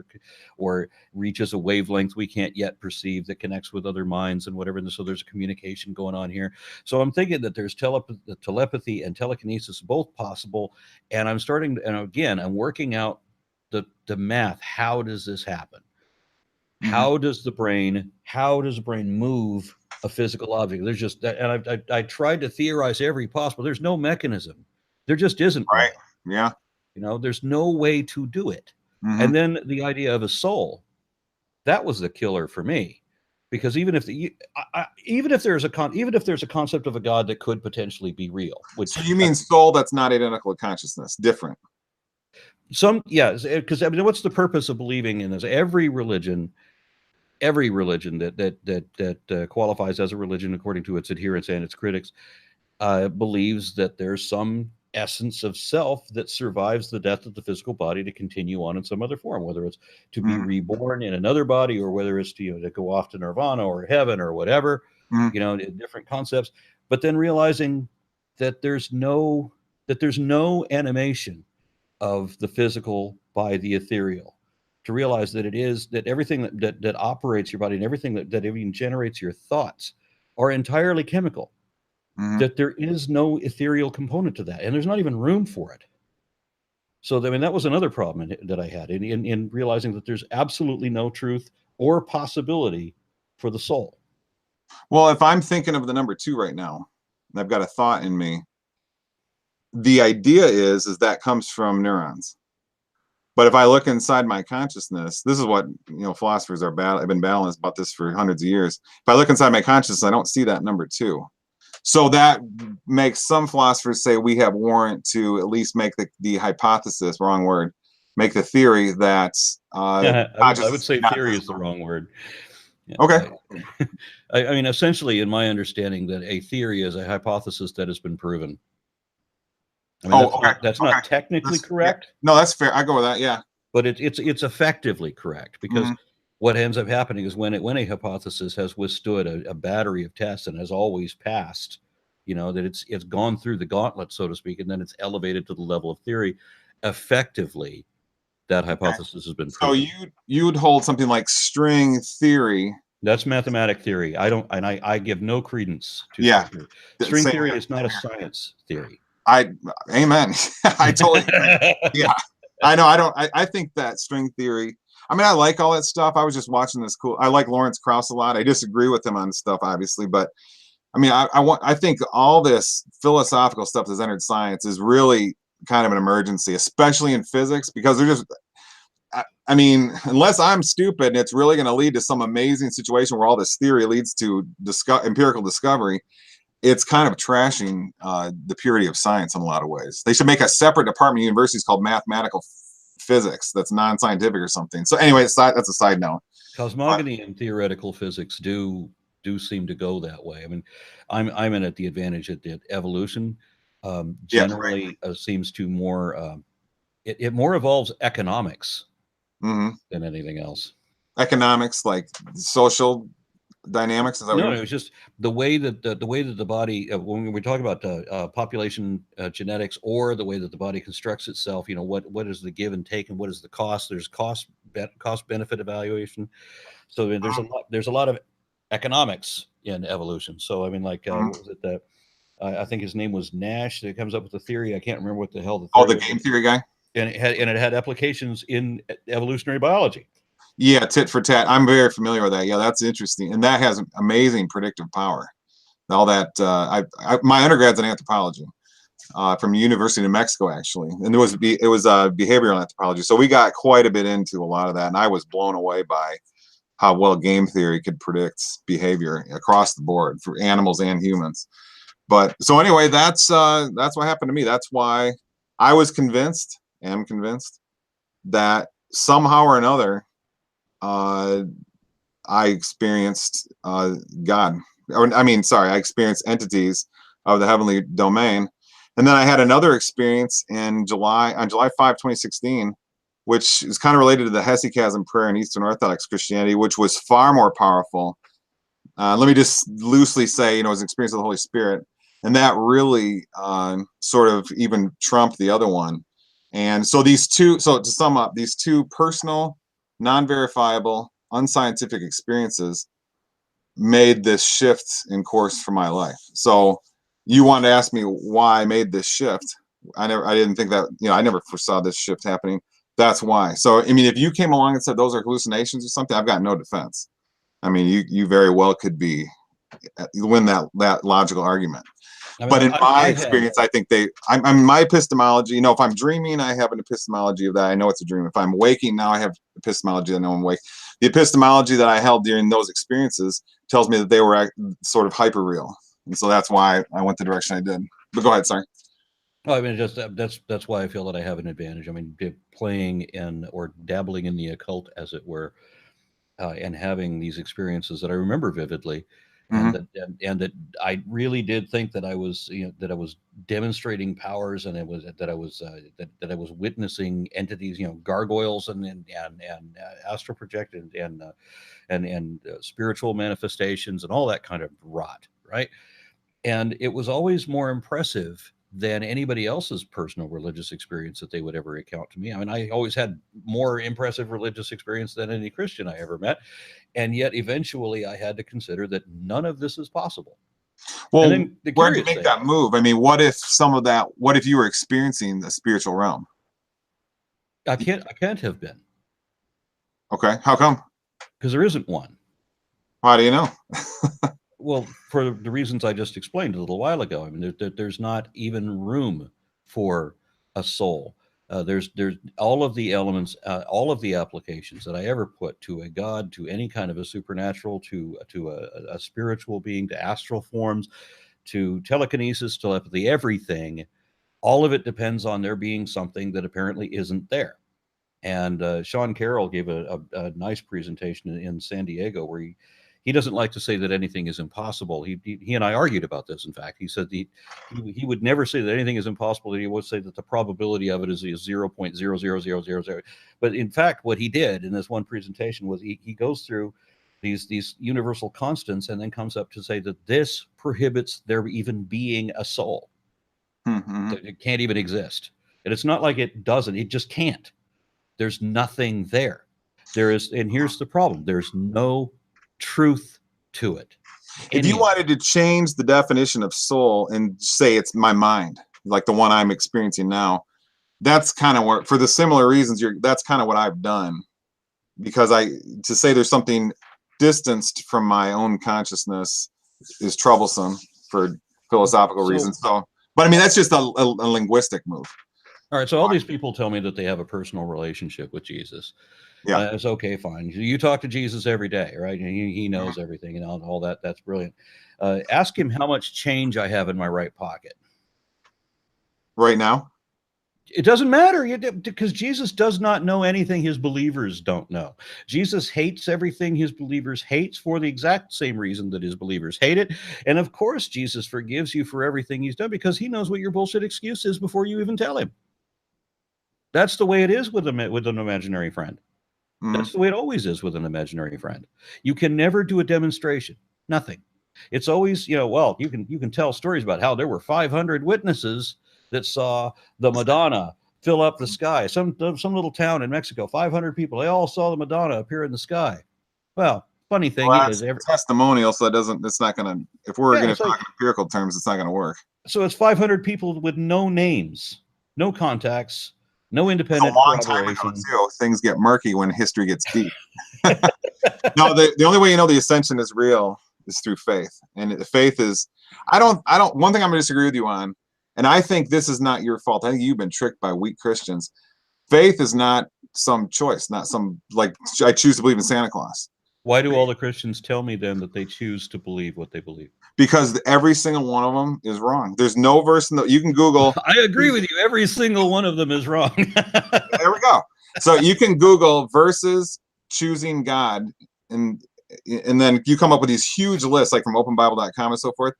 or reaches a wavelength we can't yet perceive that connects with other minds and whatever. And so there's a communication going on here. So I'm thinking that there's telepathy and telekinesis both possible, and I'm working out the math. How does this happen? How does the brain move a physical object? There's just that, and I tried to theorize every possible. There's no mechanism. There just isn't. Right. One. Yeah. There's no way to do it. And then the idea of a soul, that was the killer for me, because even if there's a concept of a God that could potentially be real, which so you mean soul that's not identical to consciousness, different. Because what's the purpose of believing in this? Every religion that qualifies as a religion according to its adherents and its critics believes that there's some essence of self that survives the death of the physical body to continue on in some other form, whether it's to be reborn in another body, or whether it's to go off to nirvana or heaven or whatever, different concepts. But then realizing that there's no animation of the physical by the ethereal, to realize that everything that operates your body and everything that even generates your thoughts are entirely chemical, that there is no ethereal component to that, and there's not even room for it. So that was another problem that I had in realizing that there's absolutely no truth or possibility for the soul. Well, if I'm thinking of the number 2 right now, and I've got a thought in me, the idea is that comes from neurons. But if I look inside my consciousness, this is what philosophers have been battling about this for hundreds of years. If I look inside my consciousness, I don't see that number 2. So that makes some philosophers say we have warrant to at least make the hypothesis, wrong word, make the theory that I would say theory is the wrong word. Okay. Essentially, in my understanding, that a theory is a hypothesis that has been proven. That's not technically correct. Yeah. No, that's fair. I go with that. Yeah. But it's effectively correct, because what ends up happening is when a hypothesis has withstood a battery of tests and has always passed, that it's gone through the gauntlet, so to speak, and then it's elevated to the level of theory. Effectively, that hypothesis has been proven. So you'd hold something like string theory. That's mathematic theory. I give no credence to theory. String theory is not a science theory. Amen. I totally agree. Yeah, I know. I think that string theory, I like all that stuff. I was just watching this I like Lawrence Krauss a lot. I disagree with him on stuff, obviously, but I think all this philosophical stuff that's entered science is really kind of an emergency, especially in physics, because they're just, unless I'm stupid and it's really going to lead to some amazing situation where all this theory leads to empirical discovery, it's kind of trashing the purity of science in a lot of ways. They should make a separate department of universities called mathematical physics that's non-scientific or something. So anyway, that's a side note. Cosmogony and theoretical physics do seem to go that way. I mean, I'm in at the advantage that evolution generally seems to more it more involves economics than anything else. Economics, like social dynamics. Is that No, it's just the way that the body, when we talk about population genetics, or the way that the body constructs itself, what is the give and take and what is the cost? There's cost benefit evaluation. So there's a lot of economics in evolution. So I mean, like what was it, I think his name was Nash, that comes up with the theory. I can't remember what the hell the theory the game theory guy. And it had applications in evolutionary biology. Yeah, tit for tat. I'm very familiar with that. Yeah, that's interesting, and that has amazing predictive power. All that my undergrad's in anthropology from University of New Mexico, actually, and it was behavioral anthropology. So we got quite a bit into a lot of that, and I was blown away by how well game theory could predict behavior across the board for animals and humans. But so anyway, that's what happened to me. That's why I was am convinced that somehow or another I experienced God. I experienced entities of the heavenly domain. And then I had another experience on July 5, 2016, which is kind of related to the hesychasm prayer in Eastern Orthodox Christianity, which was far more powerful. Let me just loosely say, it was an experience of the Holy Spirit. And that really sort of even trumped the other one. And so to sum up, these two personal, non-verifiable, unscientific experiences made this shift in course for my life. So you wanted to ask me why I made this shift. I didn't think that, I never foresaw this shift happening. That's why. So, I mean, if you came along and said those are hallucinations or something, I've got no defense. I mean, you very well could win that logical argument. But in my experience, I think I'm my epistemology, if I'm dreaming, I have an epistemology of that. I know it's a dream. If I'm waking, now I have epistemology that I know I'm awake. The epistemology that I held during those experiences tells me that they were sort of hyper real. And so that's why I went the direction I did. But go ahead, sorry. Well, I mean, that's why I feel that I have an advantage. I mean, playing in or dabbling in the occult, as it were, and having these experiences that I remember vividly. And that I really did think that I was, that I was demonstrating powers, and that I was witnessing entities, gargoyles and astral projected and spiritual manifestations and all that kind of rot, right? And it was always more impressive than anybody else's personal religious experience that they would ever account to me. I mean, I always had more impressive religious experience than any Christian I ever met. And yet eventually I had to consider that none of this is possible. Well, where did you make that move? I mean, what if you were experiencing the spiritual realm? I can't have been. Okay. How come? Because there isn't one. How do you know? Well, for the reasons I just explained a little while ago. I mean, there's not even room for a soul. There's all of the elements, all of the applications that I ever put to a God, to any kind of a supernatural, to a spiritual being, to astral forms, to telekinesis, telepathy, everything. All of it depends on there being something that apparently isn't there. And Sean Carroll gave a nice presentation in San Diego where he doesn't like to say that anything is impossible. He and I argued about this. In fact, he said he would never say that anything is impossible. He would say that the probability of it is 0.00000. But in fact, what he did in this one presentation was he goes through these universal constants and then comes up to say that this prohibits there even being a soul. It can't even exist. And it's not like it doesn't. It just can't. There's nothing there. And here's the problem. There's no truth to it. If you wanted to change the definition of soul and say it's my mind, like the one I'm experiencing now, that's kind of what, for the similar reasons, that's kind of what I've done, because to say there's something distanced from my own consciousness is troublesome for philosophical reasons. So, but I mean, that's just a linguistic move. All right. So all these people tell me that they have a personal relationship with Jesus. Yeah, it's okay, fine. You talk to Jesus every day, right? And he knows everything and all that. That's brilliant. Ask him how much change I have in my right pocket. Right now? It doesn't matter, because Jesus does not know anything his believers don't know. Jesus hates everything his believers hates for the exact same reason that his believers hate it. And of course, Jesus forgives you for everything he's done because he knows what your bullshit excuse is before you even tell him. That's the way it is with an imaginary friend. That's the way it always is with an imaginary friend. You can never do a demonstration. Nothing. It's always, well, you can tell stories about how there were 500 witnesses that saw the Madonna fill up the sky. Some little town in Mexico, 500 people, they all saw the Madonna appear in the sky. Well, funny thing is, testimonial, so it's not going to, if we're going to talk in empirical terms, it's not going to work. So it's 500 people with no names, no contacts, no independent corroboration. Things get murky when history gets deep. No, the only way you know the ascension is real is through faith. And faith is, one thing I'm going to disagree with you on, and I think this is not your fault. I think you've been tricked by weak Christians. Faith is not some choice, not some, like, I choose to believe in Santa Claus. Why do all the Christians tell me then that they choose to believe what they believe? Because every single one of them is wrong. There's no verse in you can Google. I agree with you. Every single one of them is wrong. There we go. So you can Google verses choosing God, and then you come up with these huge lists, like from openbible.com and so forth.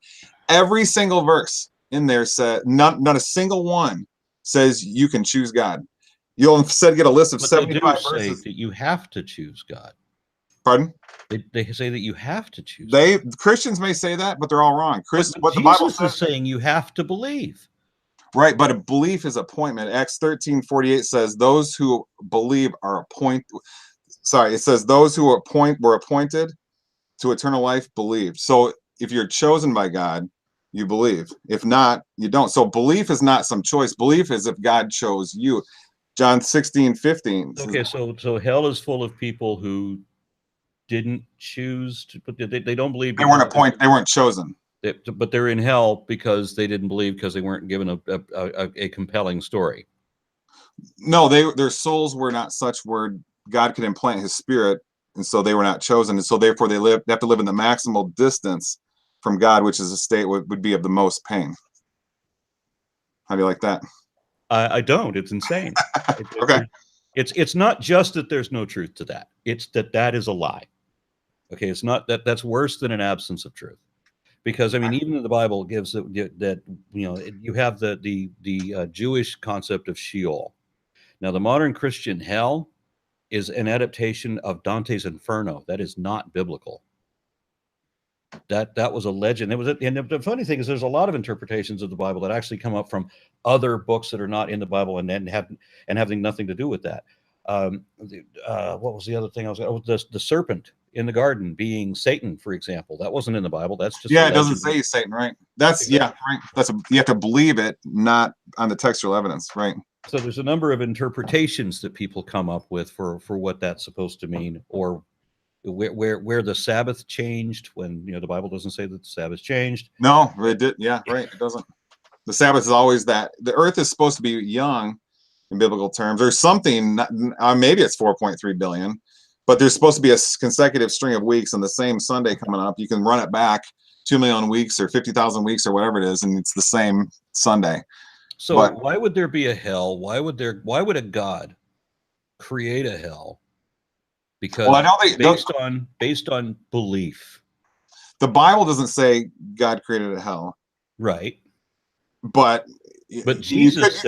Every single verse in there said, not a single one says you can choose God. You'll instead get a list of 75 verses that you have to choose God. Pardon? They say that you have to choose. Christians may say that, but they're all wrong. What the Bible says is saying you have to believe. Right, but a belief is appointment. Acts 13:48 says those who believe are appointed. Sorry, it says those who were appointed to eternal life believed. So if you're chosen by God, you believe. If not, you don't. So belief is not some choice. Belief is if God chose you. John 16:15. Okay, so hell is full of people who didn't choose to, but they don't believe. They weren't appointed. They weren't chosen. But they're in hell because they didn't believe, because they weren't given a compelling story. No, their souls were not such where God could implant his spirit, and so they were not chosen, and so therefore they have to live in the maximal distance from God, which is a state would be of the most pain. How do you like that? I don't. It's insane. Okay. It's not just that there's no truth to that. It's that is a lie. Okay, it's not that's worse than an absence of truth. Because I mean, even in the Bible gives that you have the Jewish concept of Sheol. Now, the modern Christian hell is an adaptation of Dante's Inferno. That is not biblical. That was a legend. And the funny thing is, there's a lot of interpretations of the Bible that actually come up from other books that are not in the Bible and having nothing to do with that. What was the other thing I was? The serpent in the garden being Satan, for example. That wasn't in the Bible. That's just it doesn't say Satan, right? That's exactly. Right. You have to believe it, not on the textual evidence, right? So there's a number of interpretations that people come up with for what that's supposed to mean, or where the Sabbath changed when the Bible doesn't say that the Sabbath changed. No, it did. Yeah, right. It doesn't. The Sabbath is always that. The earth is supposed to be young in biblical terms. There's something, maybe it's 4.3 billion, but there's supposed to be a consecutive string of weeks, and the same Sunday coming up, you can run it back 2 million weeks or 50,000 weeks or whatever it is, and it's the same Sunday. So why would there be a hell? Why would a God create a hell? Because based on belief. The Bible doesn't say God created a hell. Right. But Jesus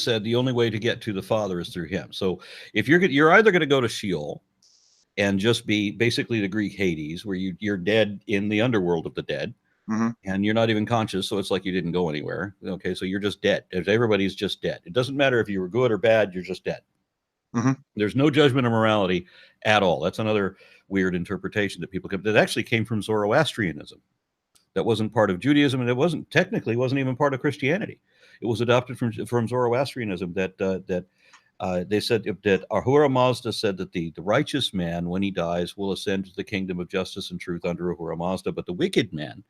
said the only way to get to the Father is through him. So if you're either going to go to Sheol and just be basically the Greek Hades, where you're dead in the underworld of the dead, and you're not even conscious, so it's like you didn't go anywhere. Okay, so you're just dead. Everybody's just dead. It doesn't matter if you were good or bad, you're just dead. There's no judgment or morality at all. That's another weird interpretation that people that actually came from Zoroastrianism. That wasn't part of Judaism, and it wasn't even part of Christianity. It was adopted from Zoroastrianism. They said that Ahura Mazda said that the righteous man, when he dies, will ascend to the kingdom of justice and truth under Ahura Mazda, but the wicked man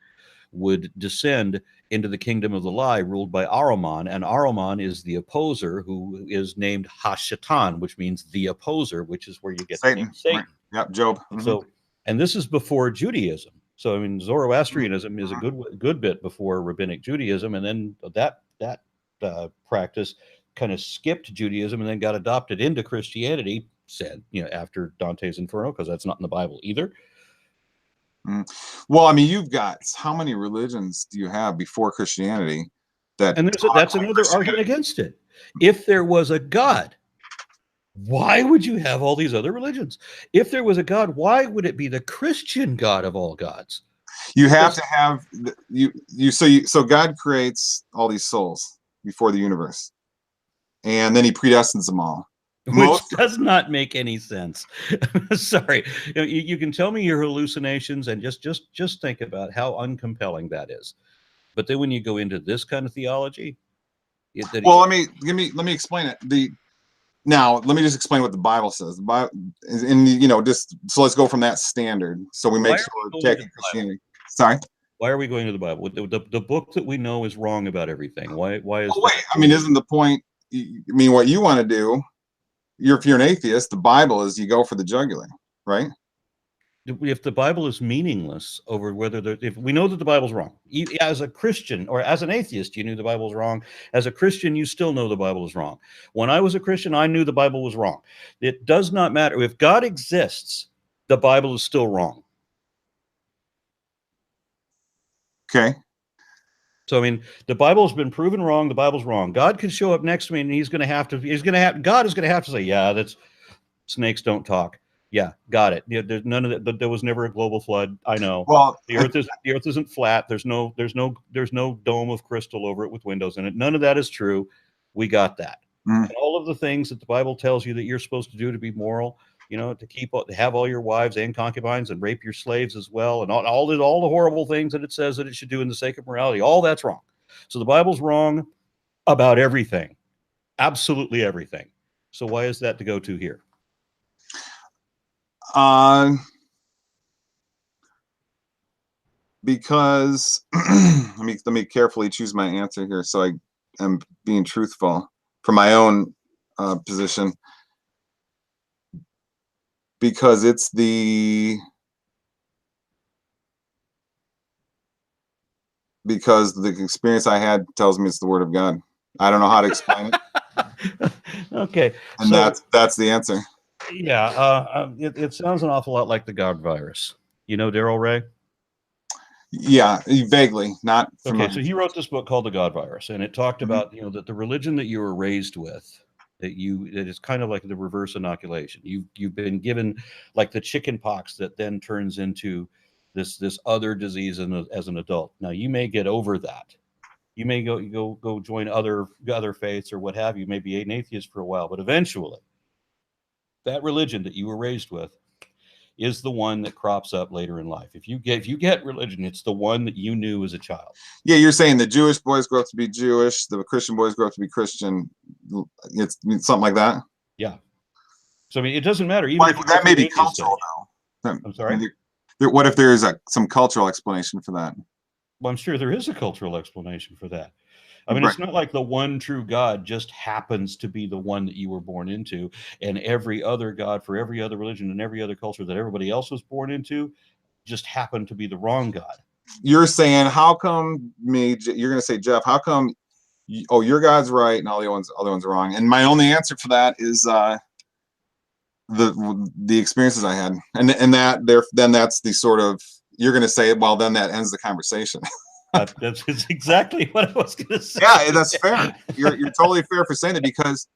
would descend into the kingdom of the lie ruled by Ahriman, and Ahriman is the opposer, who is named Hashatan, which means the opposer, which is where you get Satan. The name Satan. Right. Yep, Job. So, and this is before Judaism. So I mean, Zoroastrianism is a good bit before Rabbinic Judaism, and then that practice kind of skipped Judaism and then got adopted into Christianity, said, after Dante's Inferno, because that's not in the Bible either. Well, I mean, you've got, how many religions do you have before Christianity? And that's another argument against it. If there was a God, why would you have all these other religions? If there was a God, why would it be the Christian God of all gods? You have to have so God creates all these souls before the universe, and then he predestines them all. Which does not make any sense. Sorry, you can tell me your hallucinations, and just think about how uncompelling that is. But then when you go into this kind of theology, well, let me explain it. Now, let me just explain what the Bible says. The Bible, and just so let's go from that standard. So we make sure we're taking Christianity. Sorry. Why are we going to the Bible? The book that we know is wrong about everything. Why is? Oh, wait. I mean, isn't the point? I mean, what you want to do? If you're an atheist, the Bible is you go for the jugular, right? If the Bible is meaningless over whether if we know that the Bible's wrong, as a Christian or as an atheist, you knew the Bible's wrong. As a Christian, you still know the Bible is wrong. When I was a Christian, I knew the Bible was wrong. It does not matter. If God exists, the Bible is still wrong. Okay. So, I mean, the Bible's been proven wrong. The Bible's wrong. God could show up next to me and God is going to have to say, yeah, that's snakes don't talk. Yeah, got it. Yeah, there's none of that, but there was never a global flood. I know. Well, the earth isn't flat. There's no dome of crystal over it with windows in it. None of that is true. We got that. And all of the things that the Bible tells you that you're supposed to do to be moral, to have all your wives and concubines and rape your slaves as well, and all the horrible things that it says that it should do in the sake of morality, all that's wrong. So the Bible's wrong about everything, absolutely everything. So why is that to go to here? Because let me carefully choose my answer here, so I am being truthful from my own position. Because because the experience I had tells me it's the Word of God. I don't know how to explain it. Okay, and so, that's the answer. Yeah, it sounds an awful lot like the God virus. You know Aron Ra? Yeah, vaguely, not. Okay, so he wrote this book called The God Virus, and it talked about that the religion that you were raised with, that is kind of like the reverse inoculation. You've been given like the chicken pox that then turns into this other disease as an adult. Now you may get over that. You may go join other faiths or what have you. You may be an atheist for a while, but eventually that religion that you were raised with is the one that crops up later in life. If you get religion, it's the one that you knew as a child. Yeah, you're saying the Jewish boys grow up to be Jewish, the Christian boys grow up to be Christian. It's something like that. Yeah. So I mean, it doesn't matter. Even if that may be cultural, though. I'm sorry. What if there is some cultural explanation for that? Well, I'm sure there is a cultural explanation for that. I mean, It's not like the one true God just happens to be the one that you were born into, and every other God for every other religion and every other culture that everybody else was born into just happened to be the wrong God. You're saying, how come you're going to say, Jeff, how come, your God's right and all the other ones are wrong? And my only answer for that is the experiences I had. And then that's the sort of, you're going to say, well, then that ends the conversation. That's exactly what I was going to say. Yeah, that's fair. You're totally fair for saying that, because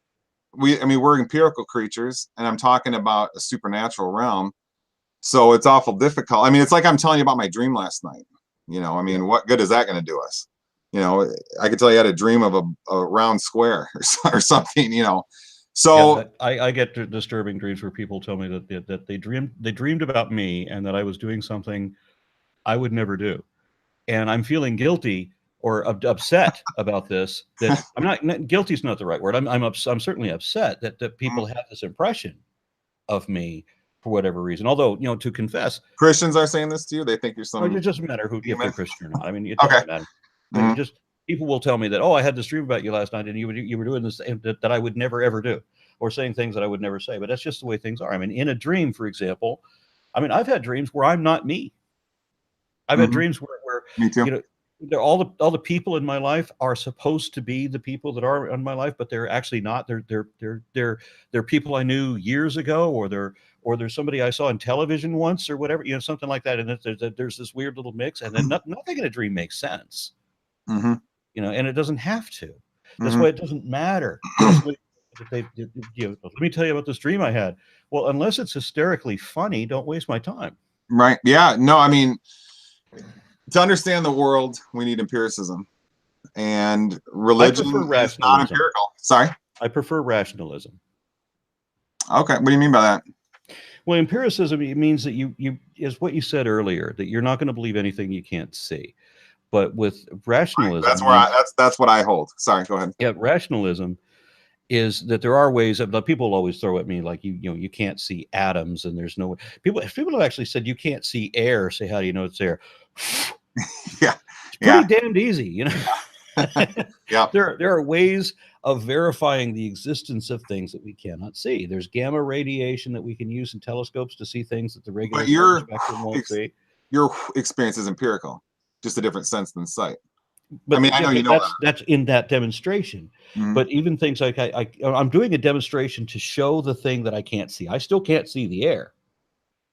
we're empirical creatures, and I'm talking about a supernatural realm. So it's awful difficult. I mean, it's like I'm telling you about my dream last night. What good is that going to do us? I could tell you I had a dream of a round square or something. So yeah, I get disturbing dreams where people tell me that they dreamed about me and that I was doing something I would never do. And I'm feeling guilty or upset about this. That I'm not guilty is not the right word. I'm certainly upset that people have this impression of me for whatever reason. Although, to confess, Christians are saying this to you. They think you're some. It doesn't matter if they're Christian or not. I mean, it doesn't matter. But just people will tell me that, I had this dream about you last night, and you were doing this that I would never ever do, or saying things that I would never say. But that's just the way things are. I mean, in a dream, for example, I've had dreams where I'm not me. I've had dreams where me too. all the people in my life are supposed to be the people that are in my life, but they're actually not. They're people I knew years ago, or they're somebody I saw on television once, or whatever, something like that. And there's this weird little mix, and then nothing in a dream makes sense, Mm-hmm. and it doesn't have to. That's Mm-hmm. why it doesn't matter. That's why let me tell you about this dream I had. Well, unless it's hysterically funny, don't waste my time. Right. Yeah. No, I mean, to understand the world, we need empiricism, and religion is not empirical. Sorry? I prefer rationalism. Okay. What do you mean by that? Well, empiricism, it means that you is what you said earlier, that you're not going to believe anything you can't see. But with rationalism, that's where that's what I hold. Sorry, go ahead. Yeah, rationalism is that there are ways of, people always throw at me like, you can't see atoms, and there's no way. People have actually said you can't see air. Say, how do you know it's air? Yeah, it's pretty damned easy, Yeah. There are ways of verifying the existence of things that we cannot see. There's gamma radiation that we can use in telescopes to see things that the regular spectrum won't see. Your experience is empirical, just a different sense than sight. But I mean, I know that's in that demonstration. Mm-hmm. But even things like I'm doing a demonstration to show the thing that I can't see. I still can't see the air,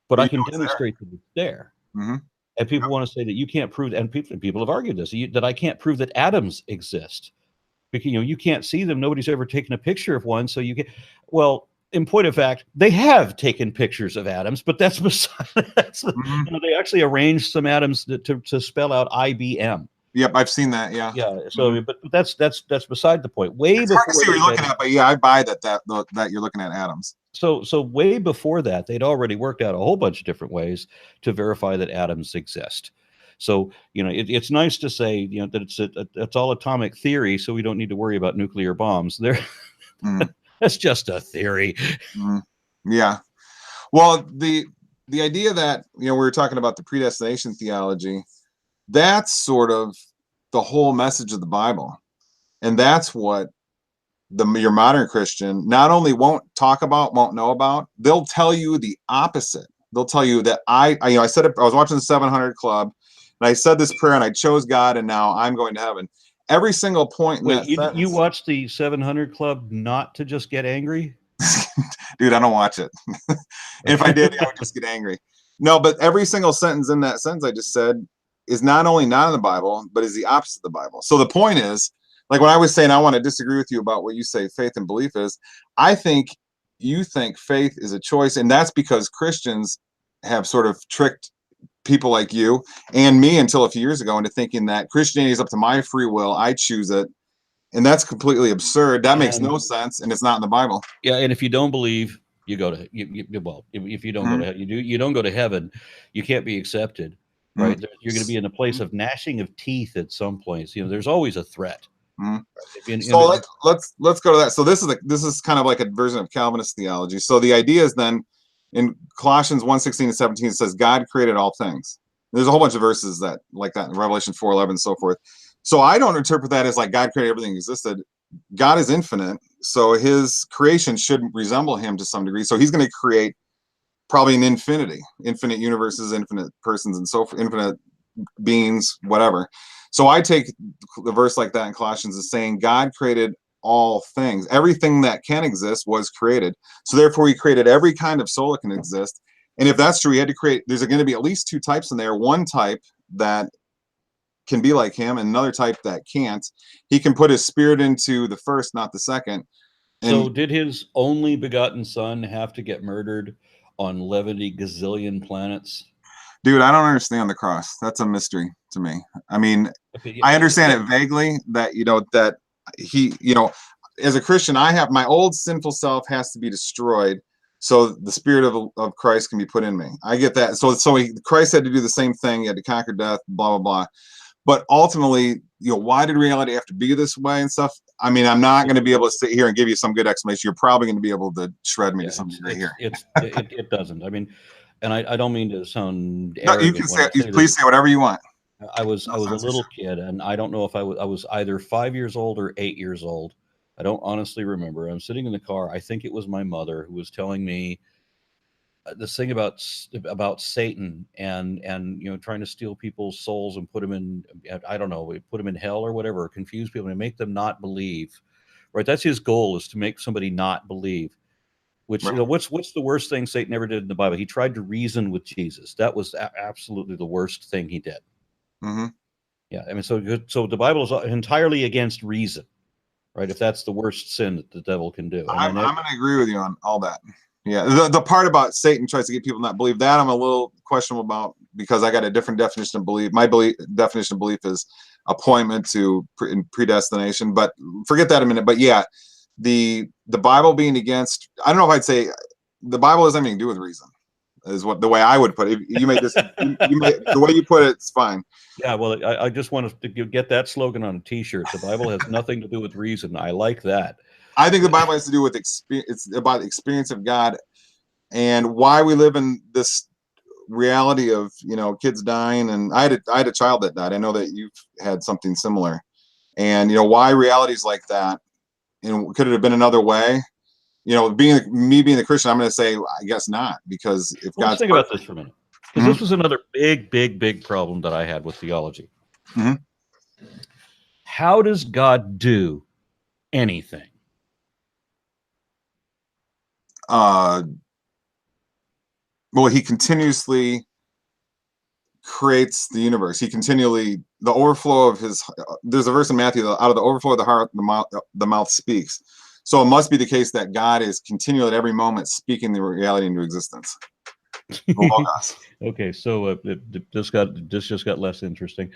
but I can demonstrate that it's there. Mm-hmm. And people want to say that you can't prove, and people have argued this, that I can't prove that atoms exist. Because you can't see them. Nobody's ever taken a picture of one. So you get, well, in point of fact, they have taken pictures of atoms, but that's beside they actually arranged some atoms to spell out IBM. Yep, I've seen that. Yeah. Yeah. So, but that's beside the point. Way it's before hard to see what you're looking at, but yeah, I buy that you're looking at atoms. So way before that, they'd already worked out a whole bunch of different ways to verify that atoms exist. So, it's nice to say, that it's all atomic theory, so we don't need to worry about nuclear bombs. That's just a theory. Yeah. Well, the idea that, we were talking about the predestination theology, that's sort of the whole message of the Bible. And that's what your modern Christian not only won't talk about, won't know about, they'll tell you the opposite. They'll tell you that I said it, I was watching the 700 Club, and I said this prayer, and I chose God, and now I'm going to heaven. Every single point in that sentence. You watched the 700 Club not to just get angry? Dude, I don't watch it. If I did, I would just get angry. No, but every single sentence in that sentence I just said is not only not in the Bible, but is the opposite of the Bible. So the point is, like when I was saying, I want to disagree with you about what you say faith and belief is, I think you think faith is a choice, and that's because Christians have sort of tricked people like you and me until a few years ago into thinking that Christianity is up to my free will. I choose it. And that's completely absurd. That makes no sense. And it's not in the Bible. Yeah. And if you don't believe, you go to, if you don't go to, you don't go to heaven, you can't be accepted, right? You're going to be in a place of gnashing of teeth at some place. There's always a threat. So let's go to that. So this is kind of like a version of Calvinist theology. So the idea is then, in Colossians 1:16-17, it says God created all things. There's a whole bunch of verses that like that in Revelation 4:11 and so forth. So I don't interpret that as like God created everything that existed. God is infinite, so his creation should resemble him to some degree. So he's going to create probably an infinite universes, infinite persons, and so forth, infinite beings, whatever. So I take the verse like that in Colossians as saying God created all things. Everything that can exist was created. So therefore he created every kind of soul that can exist. And if that's true, he had to create, there's going to be at least two types in there. One type that can be like him, and another type that can't. He can put his spirit into the first, not the second. And so did his only begotten son have to get murdered on 11 gazillion planets? Dude, I don't understand the cross. That's a mystery to me. I mean, I understand it vaguely that, that he, as a Christian, I have my old sinful self has to be destroyed so the spirit of Christ can be put in me. I get that. So Christ had to do the same thing. He had to conquer death, blah, blah, blah. But ultimately, why did reality have to be this way and stuff? I mean, I'm not going to be able to sit here and give you some good explanation. You're probably going to be able to shred me to some degree here. It doesn't. I mean, and I don't mean to sound arrogant. No, you can say, please say whatever you want. I was a little kid, and I don't know if I was either 5 years old or 8 years old. I don't honestly remember. I'm sitting in the car. I think it was my mother who was telling me this thing about Satan and you know, trying to steal people's souls and put them in, I don't know, put them in hell or whatever, or confuse people and make them not believe. Right? That's his goal, is to make somebody not believe. Which, you know, what's the worst thing Satan ever did in the Bible? He tried to reason with Jesus. That was absolutely the worst thing he did. Mm-hmm. Yeah, I mean, so the Bible is entirely against reason, right? If that's the worst sin that the devil can do. And I'm going to agree with you on all that. Yeah, the part about Satan tries to get people not to believe, that I'm a little questionable about, because I got a different definition of belief. My definition of belief is appointment to predestination. But forget that a minute. But yeah, the Bible being against, I don't know if I'd say the Bible has anything to do with reason, is what the way I would put it. You may just the way you put it, it's fine. Yeah, well, I just want to get that slogan on a T-shirt. The Bible has nothing to do with reason. I like that. I think the Bible has to do with experience. It's about the experience of God and why we live in this reality of, you know, kids dying. And I had a child that died. I know that you've had something similar, and you know why realities like that. And could it have been another way? You know, being the Christian, I'm going to say I guess not, because if God's, let's think about this for a minute, because this was another big problem that I had with theology. How does God do anything? Well, he continuously creates the universe. He continually, the overflow of his, there's a verse in Matthew, out of the overflow of the heart, the mouth speaks. So it must be the case that God is continually at every moment speaking the reality into existence. Okay, so this just got less interesting.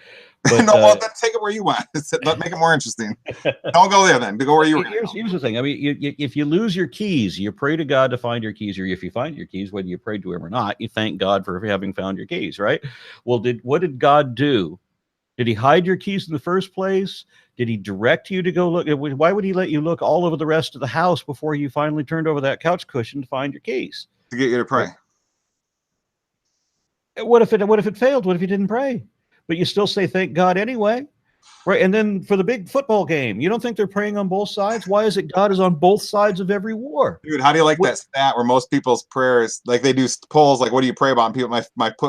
But, no, well, then take it where you want. Make it more interesting. Don't go there then. Go where you were. Here's the thing. I mean, if you lose your keys, you pray to God to find your keys, or if you find your keys, whether you prayed to him or not, you thank God for having found your keys, right? Well, what did God do? Did he hide your keys in the first place? Did he direct you to go look? Why would he let you look all over the rest of the house before you finally turned over that couch cushion to find your keys? To get you to pray. What if it failed? What if you didn't pray? But you still say thank God anyway, right? And then for the big football game, you don't think they're praying on both sides? Why is it God is on both sides of every war? Dude, how do you like that stat where most people's prayers, like they do polls, like what do you pray about? And people,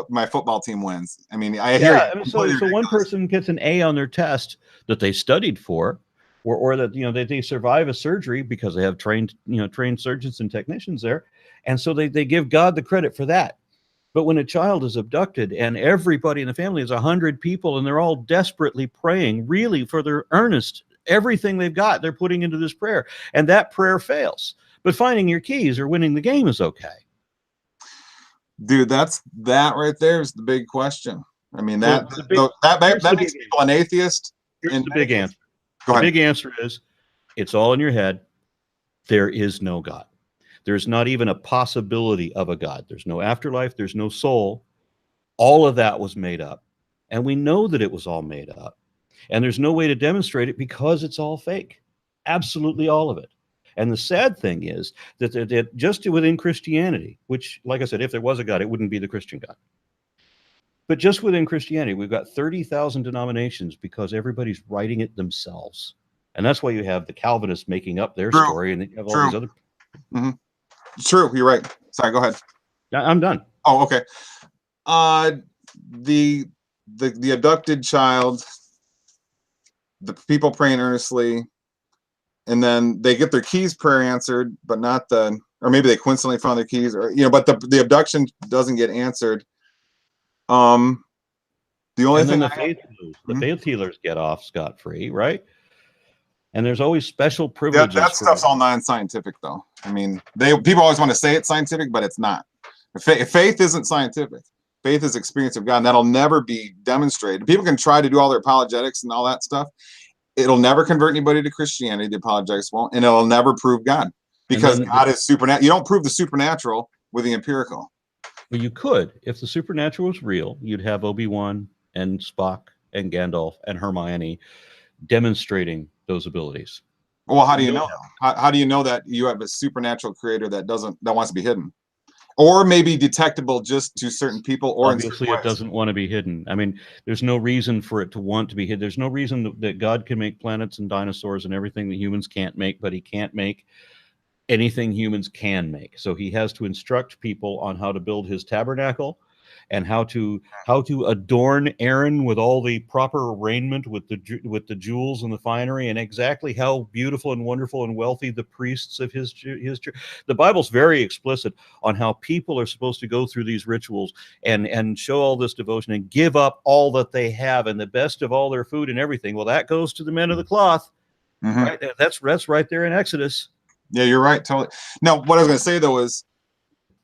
my football team wins. I mean, I hear. I mean, so one person gets an A on their test that they studied for, or that, you know, they survive a surgery because they have trained surgeons and technicians there, and so they give God the credit for that. But when a child is abducted and everybody in the family is 100 people and they're all desperately praying, really for their earnest, everything they've got, they're putting into this prayer, and that prayer fails. But finding your keys or winning the game is okay. Dude, that right there is the big question. I mean, that makes people an atheist. Here's the big answer. Go ahead. The big answer is, it's all in your head. There is no God. There's not even a possibility of a God. There's no afterlife. There's no soul. All of that was made up. And we know that it was all made up. And there's no way to demonstrate it because it's all fake. Absolutely all of it. And the sad thing is that just within Christianity, which, like I said, if there was a God, it wouldn't be the Christian God. But just within Christianity, we've got 30,000 denominations because everybody's writing it themselves. And that's why you have the Calvinists making up their story, and you have all these other... True, you're right. Sorry, go ahead. I'm done. Oh, okay. The abducted child, the people praying earnestly, and then they get their keys prayer answered, but not or maybe they coincidentally found their keys, or but the abduction doesn't get answered. The only thing the faith healers get off scot-free, right? And there's always special privileges. That stuff's all non-scientific, though. I mean, people always want to say it's scientific, but it's not. Faith isn't scientific. Faith is experience of God, and that'll never be demonstrated. People can try to do all their apologetics and all that stuff. It'll never convert anybody to Christianity. The apologetics won't, and it'll never prove God, because God is supernatural. You don't prove the supernatural with the empirical. Well, you could. If the supernatural was real, you'd have Obi-Wan and Spock and Gandalf and Hermione demonstrating those abilities. Well, how do you know? How do you know that you have a supernatural creator that wants to be hidden, or maybe detectable just to certain people? Or obviously, it doesn't want to be hidden. I mean, there's no reason for it to want to be hidden. There's no reason that God can make planets and dinosaurs and everything that humans can't make, but He can't make anything humans can make. So he has to instruct people on how to build his tabernacle, and how to adorn Aaron with all the proper arraignment, with the jewels and the finery, and exactly how beautiful and wonderful and wealthy the priests of his the Bible's very explicit on how people are supposed to go through these rituals and show all this devotion and give up all that they have and the best of all their food and everything. Well, that goes to the men of the cloth. Right? That's right there in Exodus. Yeah, you're right. Totally. Now, what I was going to say though is,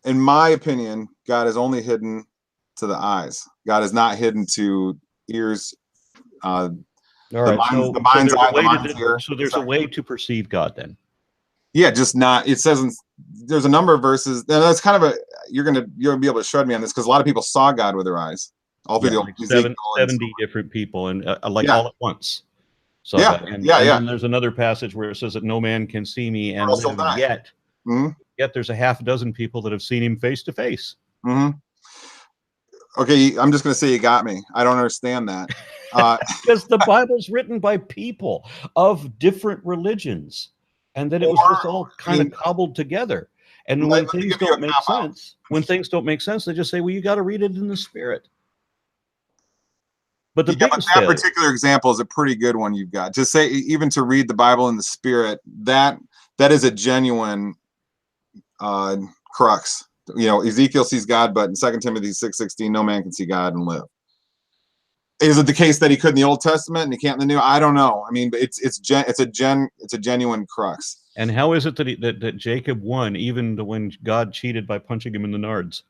in my opinion, God is only hidden to the eyes. God is not hidden to ears. All right. The mind's eye, the mind's ear. So there's a way to perceive God then. Yeah, just not. It says there's a number of verses. And that's kind of you're gonna be able to shred me on this, because a lot of people saw God with their eyes. All through like 70 different people, and all at once. So and then there's another passage where it says that no man can see me and live, yet there's a half dozen people that have seen him face to face. Okay, I'm just going to say you got me. I don't understand that. Because the Bible's written by people of different religions, and that it was just all kind of cobbled together. And when things don't make sense, they just say, well, you got to read it in the Spirit. But that particular example is a pretty good one you've got. To say, even to read the Bible in the Spirit, that is a genuine crux. Ezekiel sees God, but in 2 Timothy 6:16, no man can see God and live. Is it the case that he could in the Old Testament and he can't in the New? I don't know. I mean, it's a genuine crux. And how is it that Jacob won, even when God cheated by punching him in the nards?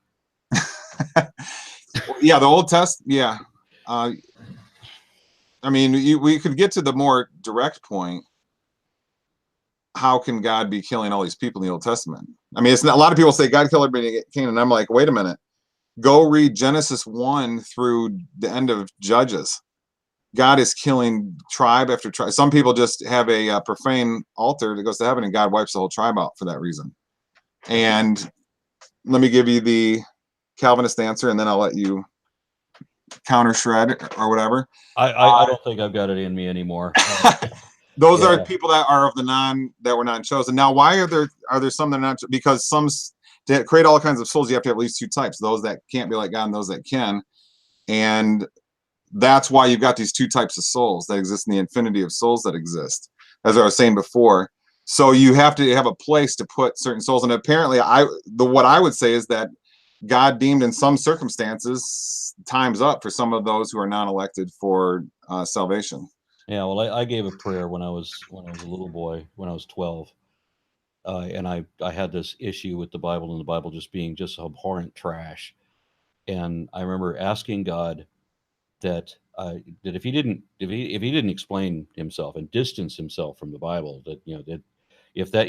Yeah, the Old Testament. Yeah, I mean, we could get to the more direct point. How can God be killing all these people in the Old Testament? I mean, it's not, a lot of people say God killed everybody in Canaan. And I'm like, wait a minute. Go read Genesis 1 through the end of Judges. God is killing tribe after tribe. Some people just have a profane altar that goes to heaven, and God wipes the whole tribe out for that reason. And let me give you the Calvinist answer, and then I'll let you counter shred or whatever. I don't think I've got it in me anymore. Those are people that are of that were not chosen. Now, why are there some that are not? Because some, to create all kinds of souls, you have to have at least two types: those that can't be like God and those that can. And that's why you've got these two types of souls that exist in the infinity of souls that exist, as I was saying before. So you have to have a place to put certain souls. And apparently, what I would say is that God deemed in some circumstances time's up for some of those who are non-elected for salvation. Yeah, well, I gave a prayer when I was a little boy, when I was 12, and I had this issue with the Bible, and the Bible just being just abhorrent trash. And I remember asking God that if he didn't explain himself and distance himself from the Bible, that that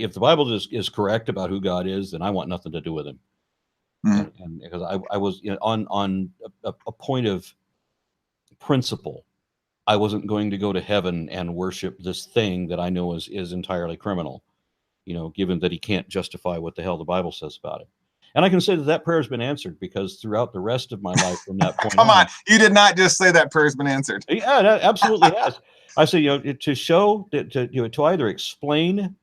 if the Bible is correct about who God is, then I want nothing to do with him. And because I was on a point of principle. I wasn't going to go to heaven and worship this thing that I know is entirely criminal, given that he can't justify what the hell the Bible says about it. And I can say that prayer has been answered, because throughout the rest of my life from that point Come on, you did not just say that prayer's been answered. Yeah, it absolutely has. I say, to show that, to either explain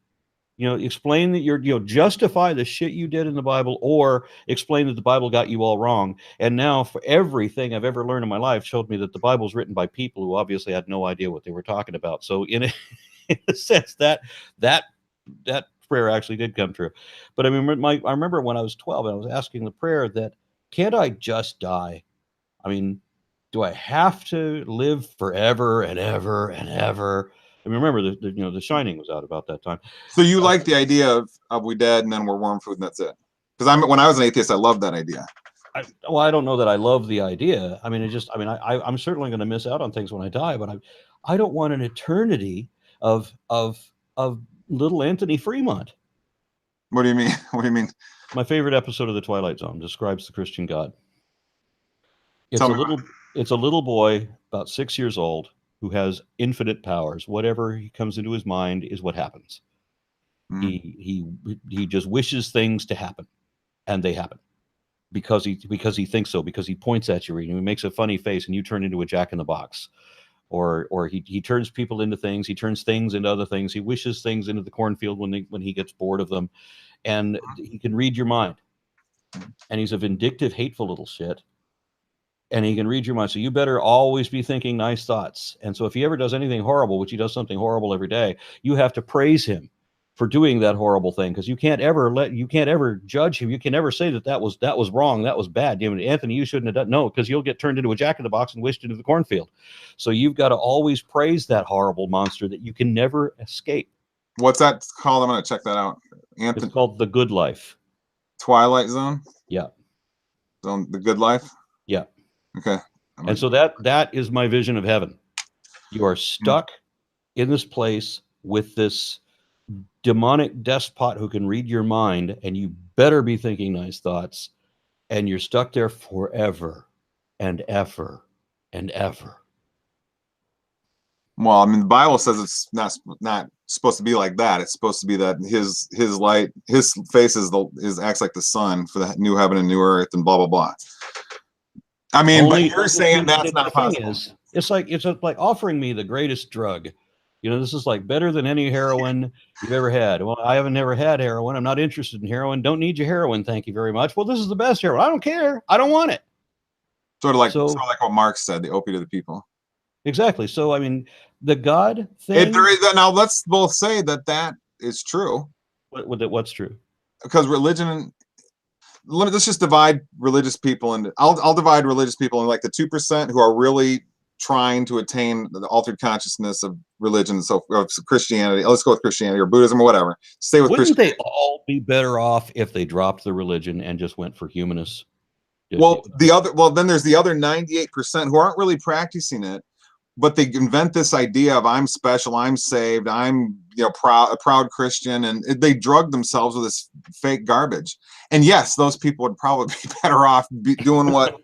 that you're, justify the shit you did in the Bible, or explain that the Bible got you all wrong. And now, for everything I've ever learned in my life showed me that the Bible's written by people who obviously had no idea what they were talking about. So in a sense, that prayer actually did come true. But I remember when I was 12 and I was asking the prayer that, can't I just die? I mean, do I have to live forever and ever and ever? I mean, remember The Shining was out about that time. So you like the idea of we dead and then we're worm food and that's it? Because when I was an atheist, I loved that idea. I don't know that I love the idea. I mean, I'm certainly going to miss out on things when I die, but I don't want an eternity of little Anthony Fremont. What do you mean? What do you mean? My favorite episode of The Twilight Zone describes the Christian God. It's a little boy about 6 years old who has infinite powers. Whatever comes into his mind is what happens. He just wishes things to happen, and they happen because he thinks so, because he points at you and he makes a funny face and you turn into a Jack in the Box, or he turns people into things. He turns things into other things. He wishes things into the cornfield when he gets bored of them, and he can read your mind. And he's a vindictive, hateful little shit. And he can read your mind. So you better always be thinking nice thoughts. And so if he ever does anything horrible, which he does something horrible every day, you have to praise him for doing that horrible thing, because you can't ever judge him. You can never say that was wrong, that was bad. You know, Anthony, you shouldn't have done. No, because you'll get turned into a jack-in-the-box and wished into the cornfield. So you've got to always praise that horrible monster that you can never escape. What's that called? I'm going to check that out. It's called The Good Life. Twilight Zone? Yeah. Zone, The Good Life? Yeah. Okay. And so that is my vision of heaven. You are stuck in this place with this demonic despot who can read your mind, and you better be thinking nice thoughts, and you're stuck there forever and ever and ever. Well, I mean, the Bible says it's not supposed to be like that. It's supposed to be that his light, his face acts like the sun for the new heaven and new earth, and blah blah blah. I mean, but you're saying that's not possible. It's like offering me the greatest drug. You know, this is like better than any heroin you've ever had. Well, I haven't never had heroin. I'm not interested in heroin. Don't need your heroin. Thank you very much. Well, this is the best heroin. I don't care. I don't want it. Sort of like what Marx said, the opiate of the people. Exactly. So, I mean, the God thing. Now, let's both say that is true. What's true? Because religion. Let's just divide religious people, and I'll divide religious people in like the 2% who are really trying to attain the altered consciousness of religion, so of Christianity. Let's go with Christianity or Buddhism or whatever. Stay with Wouldn't they all be better off if they dropped the religion and just went for humanists? Well, then there's the other 98% who aren't really practicing it, but they invent this idea of I'm special, I'm saved, I'm a proud Christian, and they drug themselves with this fake garbage. And yes, those people would probably be better off doing what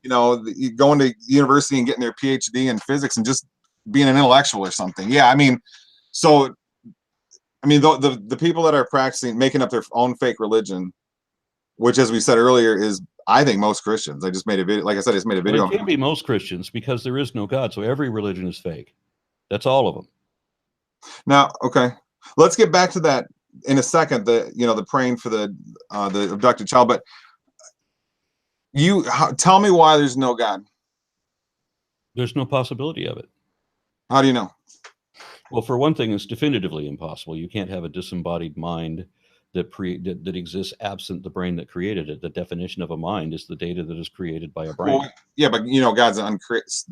going to university and getting their PhD in physics and just being an intellectual or something. Yeah, I mean, so I mean the people that are practicing making up their own fake religion, which, as we said earlier, is I think most Christians. I just made a video. Like I said, I just made a video. Well, it can't be most Christians because there is no God. So every religion is fake. That's all of them. Now, okay, let's get back to that in a second. The praying for the abducted child. But tell me why there's no God. There's no possibility of it. How do you know? Well, for one thing, it's definitively impossible. You can't have a disembodied mind that exists absent the brain that created it. The definition of a mind is the data that is created by a brain. Well, yeah, but God's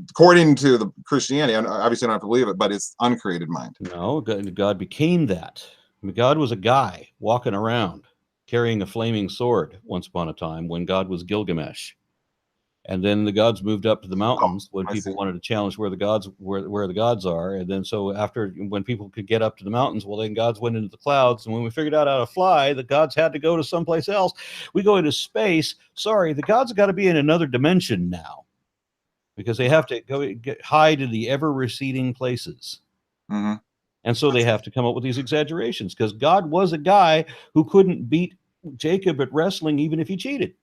according to the Christianity. Obviously, I don't have to believe it, but it's uncreated mind. No, God became that. I mean, God was a guy walking around carrying a flaming sword once upon a time when God was Gilgamesh. And then the gods moved up to the mountains when people wanted to challenge where the gods are. And then when people could get up to the mountains, well, then gods went into the clouds. And when we figured out how to fly, the gods had to go to someplace else. We go into space. Sorry, the gods have got to be in another dimension now because they have to hide in the ever receding places. Mm-hmm. And so they have to come up with these exaggerations because God was a guy who couldn't beat Jacob at wrestling even if he cheated.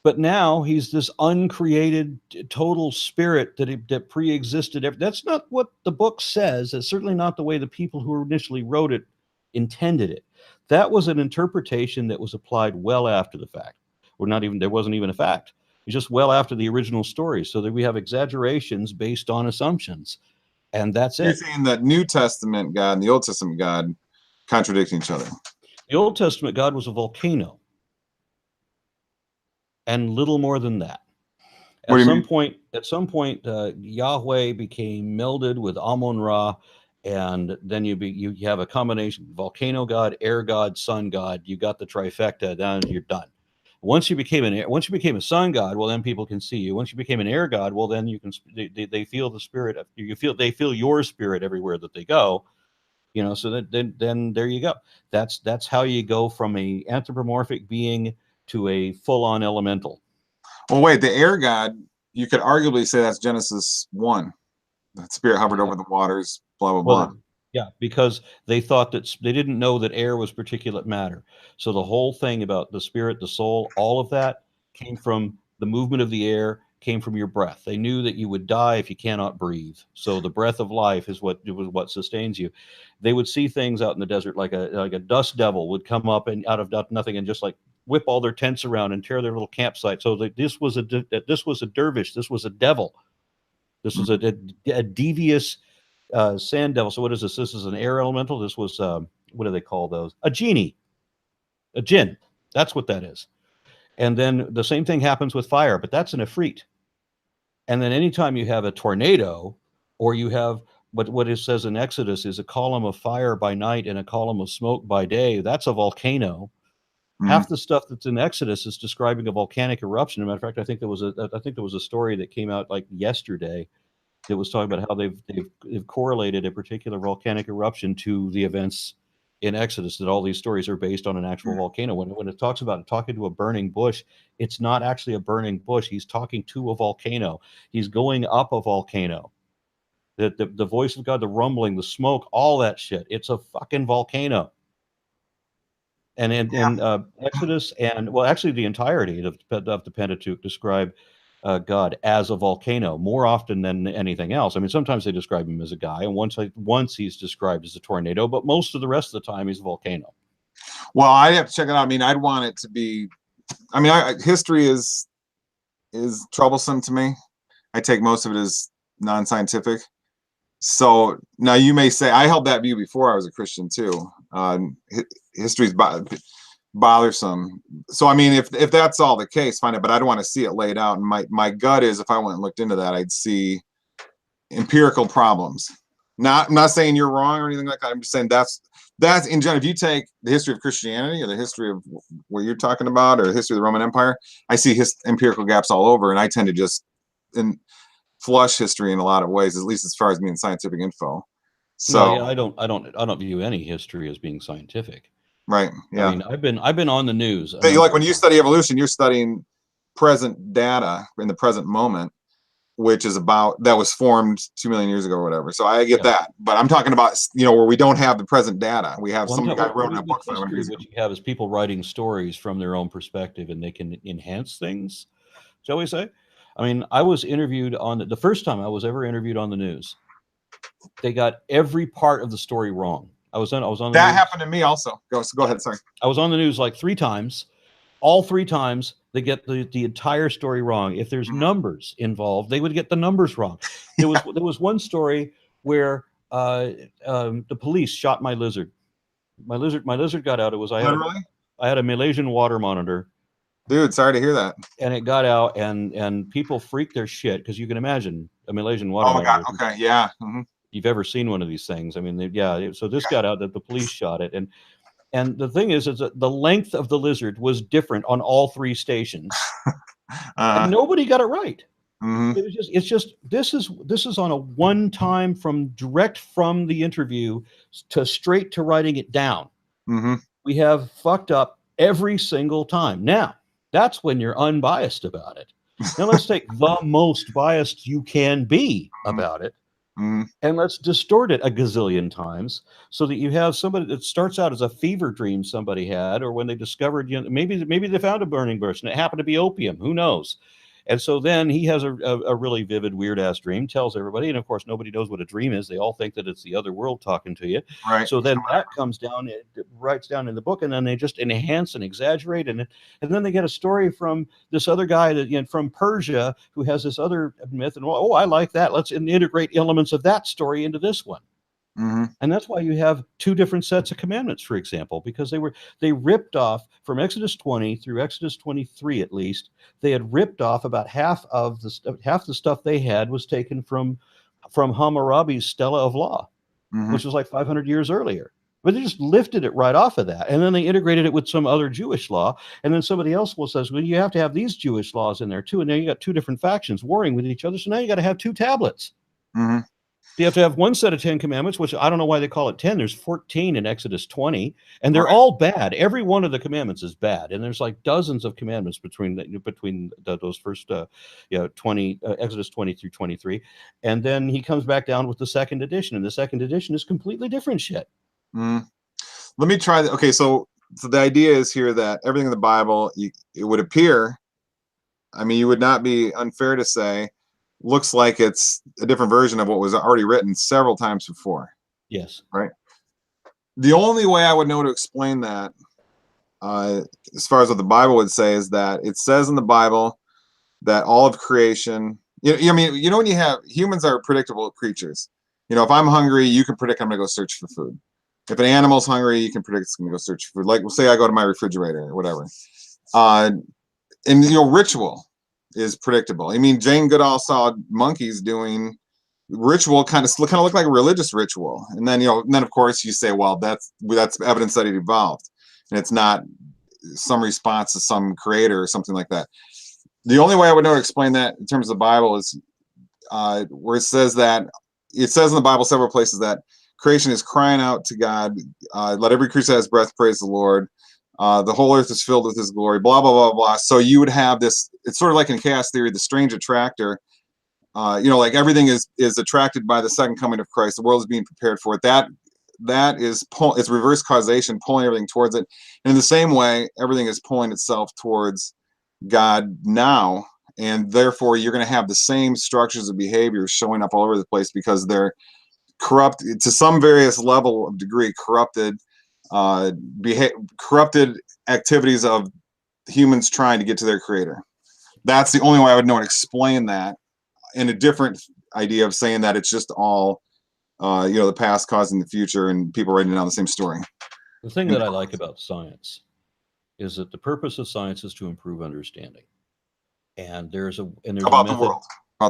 But now he's this uncreated total spirit that pre-existed. That's not what the book says. It's certainly not the way the people who initially wrote it intended it. That was an interpretation that was applied well after the fact. There wasn't even a fact. It was just well after the original story. So that we have exaggerations based on assumptions. And that's it. You're saying that New Testament God and the Old Testament God contradict each other. The Old Testament God was a volcano. And little more than that. At some point, Yahweh became melded with Aron Ra, and then you have a combination: volcano god, air god, sun god. You got the trifecta. Then you're done. Once you became a sun god, well, then people can see you. Once you became an air god, well, then you can. They feel the spirit. They feel your spirit everywhere that they go. So then there you go. That's how you go from a anthropomorphic being to a full-on elemental. Well, wait, the air god, you could arguably say that's Genesis 1. That spirit hovered over the waters, blah, blah, blah. Yeah, because they thought that they didn't know that air was particulate matter. So the whole thing about the spirit, the soul, all of that came from the movement of the air, came from your breath. They knew that you would die if you cannot breathe. So the breath of life is what sustains you. They would see things out in the desert, like a dust devil would come up and out of nothing and just like whip all their tents around and tear their little campsite. So this was a dervish. This was a devil. This was a devious sand devil. So what is this? This is an air elemental. This was what do they call those? A genie, a jinn. That's what that is. And then the same thing happens with fire, but that's an ifrit. And then anytime you have a tornado, or you have what it says in Exodus is a column of fire by night and a column of smoke by day, that's a volcano. Half the stuff that's in Exodus is describing a volcanic eruption. As a matter of fact, I think there was a story that came out like yesterday that was talking about how they've correlated a particular volcanic eruption to the events in Exodus, that all these stories are based on an actual volcano. When it talks about talking to a burning bush, it's not actually a burning bush. He's talking to a volcano. He's going up a volcano. The voice of God, the rumbling, the smoke, all that shit. It's a fucking volcano. And in Exodus and, well, actually the entirety of the Pentateuch describe God as a volcano more often than anything else. I mean, sometimes they describe him as a guy, and once he's described as a tornado, but most of the rest of the time he's a volcano. Well, I'd have to check it out. I mean, I'd want it to be. I mean, history is troublesome to me. I take most of it as non-scientific. So now you may say, I held that view before I was a Christian too. History's bothersome. So I mean, if that's all the case, fine. But I don't want to see it laid out. And my gut is, if I went and looked into that, I'd see empirical problems. I'm not saying you're wrong or anything like that. I'm just saying that's in general. If you take the history of Christianity or the history of what you're talking about, or the history of the Roman Empire, I see empirical gaps all over, and I tend to just flush history in a lot of ways, at least as far as being scientific info. So no, yeah, I don't view any history as being scientific. Right. Yeah. I mean, I've been on the news. Like when you study evolution, you're studying present data in the present moment, which is that was formed 2 million years ago or whatever. So I get that, but I'm talking about, where we don't have the present data. We have some guy wrote a book 500 years ago. What you have is people writing stories from their own perspective, and they can enhance things, shall we say? I mean, I was interviewed on the first time I was ever interviewed on the news. They got every part of the story wrong. I was on the that news. Happened to me also. Go ahead. Sorry. I was on the news like 3 times. All 3 times they get the entire story wrong. If there's numbers involved, they would get the numbers wrong. There was one story where the police shot my lizard. My lizard got out. I had a Malaysian water monitor. Dude, sorry to hear that. And it got out, and people freaked their shit, because you can imagine a Malaysian water monitor. Oh my God. Okay. Yeah. Mm-hmm. You've ever seen one of these things? I mean, so this got out that the police shot it, and the thing is that the length of the lizard was different on all 3 stations, and nobody got it right. Mm-hmm. This is on a one-time direct from the interview to straight to writing it down. Mm-hmm. We have fucked up every single time. Now, that's when you're unbiased about it. Now let's take the most biased you can be about it. Mm-hmm. And let's distort it a gazillion times, so that you have somebody that starts out as a fever dream somebody had, or when they discovered, maybe they found a burning bush and it happened to be opium. Who knows? And so then he has a really vivid, weird ass dream, tells everybody, and of course nobody knows what a dream is. They all think that it's the other world talking to you. Right. So then that comes down, it writes down in the book, and then they just enhance and exaggerate, and then they get a story from this other guy that from Persia who has this other myth, and I like that. Let's integrate elements of that story into this one. Mm-hmm. And that's why you have 2 different sets of commandments, for example, because they ripped off from Exodus 20 through Exodus 23, at least. They had ripped off about half the stuff they had was taken from Hammurabi's Stela of Law, mm-hmm. which was like 500 years earlier. But they just lifted it right off of that, and then they integrated it with some other Jewish law, and then somebody else says, well, you have to have these Jewish laws in there too, and now you got 2 different factions warring with each other, so now you got to have 2 tablets. Mm-hmm. You have to have one set of 10 commandments, which I don't know why they call it 10. There's 14 in Exodus 20, and they're all bad. Every one of the commandments is bad, and there's like dozens of commandments between those first 20 Exodus 20 through 23, and then he comes back down with the second edition, and the second edition is completely different shit. Let me try that. Okay, so the idea is here that everything in the Bible, it would appear, I mean, you would not be unfair to say, looks like it's a different version of what was already written several times before. Yes. Right. The only way I would know to explain that, as far as what the Bible would say, is that it says in the Bible that all of creation, I mean, when you have humans are predictable creatures. If I'm hungry, you can predict I'm going to go search for food. If an animal's hungry, you can predict it's going to go search for food. Like, say I go to my refrigerator or whatever. And ritual is predictable. I mean, Jane Goodall saw monkeys doing ritual, kind of look like a religious ritual, and then of course you say, well, that's evidence that it evolved, and it's not some response to some creator or something like that. The only way I would know to explain that in terms of the Bible is where it says in the Bible several places that creation is crying out to God, let every creature that has breath praise the Lord. The whole earth is filled with his glory, blah, blah, blah, blah. So you would have this, it's sort of like in chaos theory, the strange attractor, like everything is attracted by the second coming of Christ. The world is being prepared for it. That is it's reverse causation, pulling everything towards it. And in the same way, everything is pulling itself towards God now. And therefore, you're going to have the same structures of behavior showing up all over the place because they're corrupt to some various level of degree, corrupted activities of humans trying to get to their creator. That's the only way I would know to explain that, and a different idea of saying that it's just all the past causing the future and people writing down the same story. The thing that I like about science is that the purpose of science is to improve understanding, and there's a method about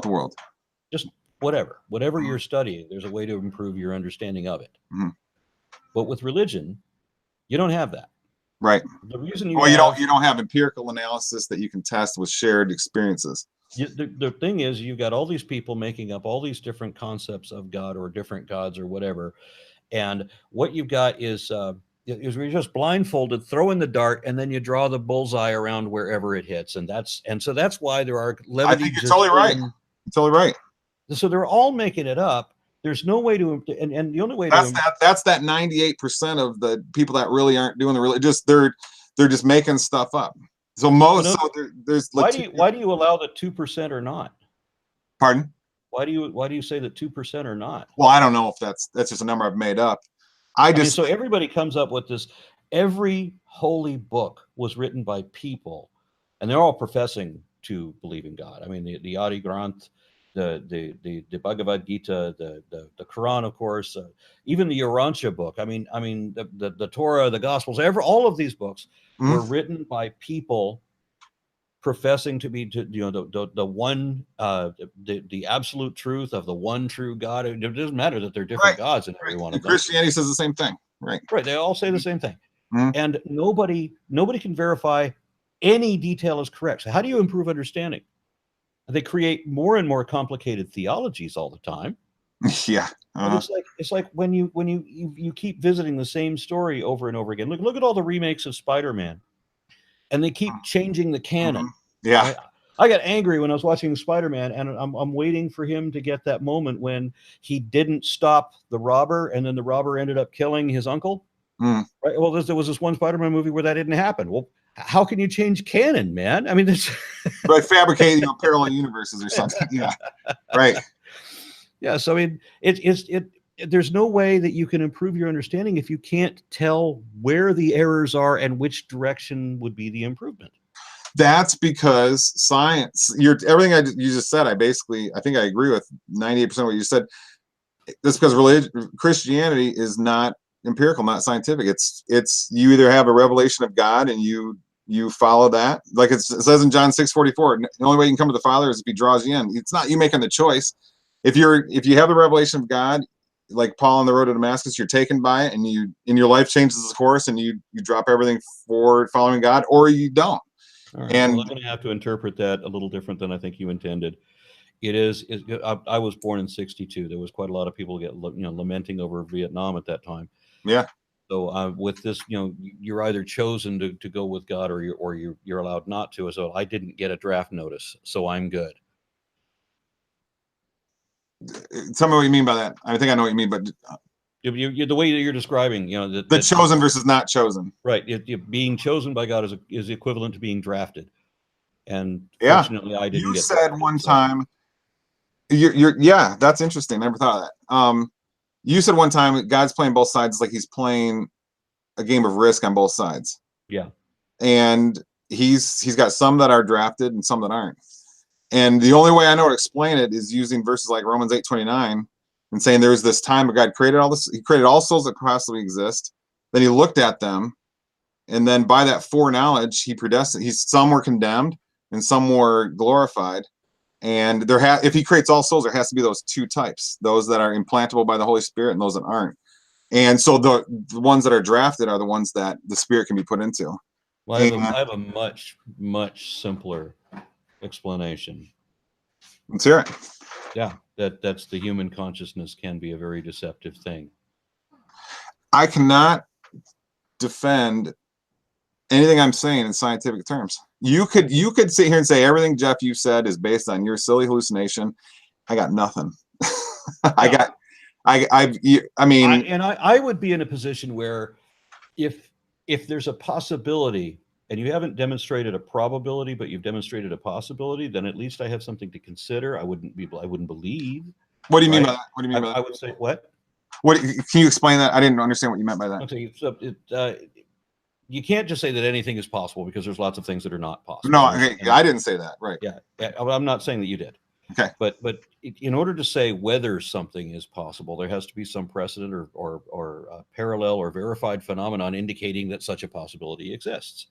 the world, just whatever you're studying, there's a way to improve your understanding of it. But with religion, you don't have that. Right. The reason you don't have empirical analysis that you can test with shared experiences. The thing is, you've got all these people making up all these different concepts of God or different gods or whatever, and what you've got is you're just blindfolded, throw in the dart, and then you draw the bullseye around wherever it hits, so that's why there are. I think you're totally right. You're totally right. So they're all making it up. There's no way to, and the only way that's that 98% of the people that really aren't doing they're just making stuff up. So there's why do you allow the 2% or not? Pardon? Why do you say that 2% or not? Well, I don't know if that's just a number I've made up. So everybody comes up with this. Every holy book was written by people, and they're all professing to believe in God. I mean, the Adi Granth, the Bhagavad Gita, the Quran, of course, even the Urantia book. I mean the Torah, the Gospels, all of these books were written by people professing to be the one, the absolute truth of the one true God. It doesn't matter that they're different gods in every one of them. Christianity says the same thing, right? Right. They all say the same thing, and nobody can verify any detail is correct. So how do you improve understanding? They create more and more complicated theologies all the time. Yeah. It's like when you keep visiting the same story over and over again. Look at all the remakes of Spider-Man, and they keep changing the canon. Yeah. I got angry when I was watching Spider-Man, and I'm waiting for him to get that moment when he didn't stop the robber, and then the robber ended up killing his uncle. Right. Well, there was this one Spider-Man movie where that didn't happen. Well, how can you change canon, man? I mean, it's by fabricating parallel universes or something. Yeah, right. Yeah. So I mean, there's no way that you can improve your understanding if you can't tell where the errors are and which direction would be the improvement. That's because science. Everything you just said. I think I agree with 98% of what you said. That's because Christianity is not empirical, not scientific. It's you either have a revelation of God and you follow that, like it says in John 6:44. The only way you can come to the Father is if He draws you in. It's not you making the choice. If you have the revelation of God, like Paul on the road to Damascus, you're taken by it, and your life changes its course, and you drop everything for following God, or you don't. All right. And I'm going to have to interpret that a little different than I think you intended. I was born in '62. There was quite a lot of people lamenting over Vietnam at that time. Yeah. So with this, you're either chosen to go with God, or you're allowed not to. So I didn't get a draft notice, so I'm good. Tell me what you mean by that. I think I know what you mean, but the way that you're describing, the chosen versus not chosen. Right. Being chosen by God is equivalent to being drafted. And Yeah. fortunately, I didn't You get said drafted, one so. time, yeah, that's interesting. Never thought of that. You said one time God's playing both sides, like he's playing a game of Risk on both sides. Yeah. And he's got some that are drafted and some that aren't. And the only way I know to explain it is using verses like Romans 8:29 and saying there's this time where God created all this, he created all souls that possibly exist. Then he looked at them, and then by that foreknowledge, he predestined. Some were condemned and some were glorified. And if he creates all souls, there has to be those two types: those that are implantable by the Holy Spirit and those that aren't. And so the ones that are drafted are the ones that the Spirit can be put into. Well, I have a much, much simpler explanation. Let's hear it. Yeah, that's the human consciousness can be a very deceptive thing. I cannot defend anything I'm saying in scientific terms. You could sit here and say everything, Jeff, you said is based on your silly hallucination. I got nothing. Yeah. I mean, I would be in a position where if there's a possibility and you haven't demonstrated a probability, but you've demonstrated a possibility, then at least I have something to consider. I wouldn't believe. What do you mean by that? What do you mean by that? I would say what? What can you explain that? I didn't understand what you meant by that. Okay, so you can't just say that anything is possible because there's lots of things that are not possible. No, okay, I didn't say that. Right. Yeah, I'm not saying that you did. Okay. But in order to say whether something is possible, there has to be some precedent or parallel or verified phenomenon indicating that such a possibility exists.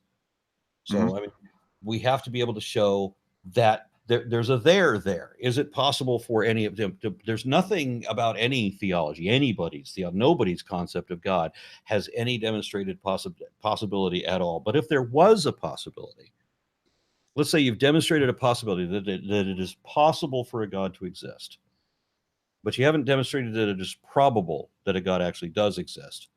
So, I mean, we have to be able to show that there's a there. Is it possible for any of them? There's nothing about any theology, nobody's concept of God has any demonstrated possibility at all. But if there was a possibility, let's say you've demonstrated a possibility that it is possible for a God to exist, but you haven't demonstrated that it is probable that a God actually does exist.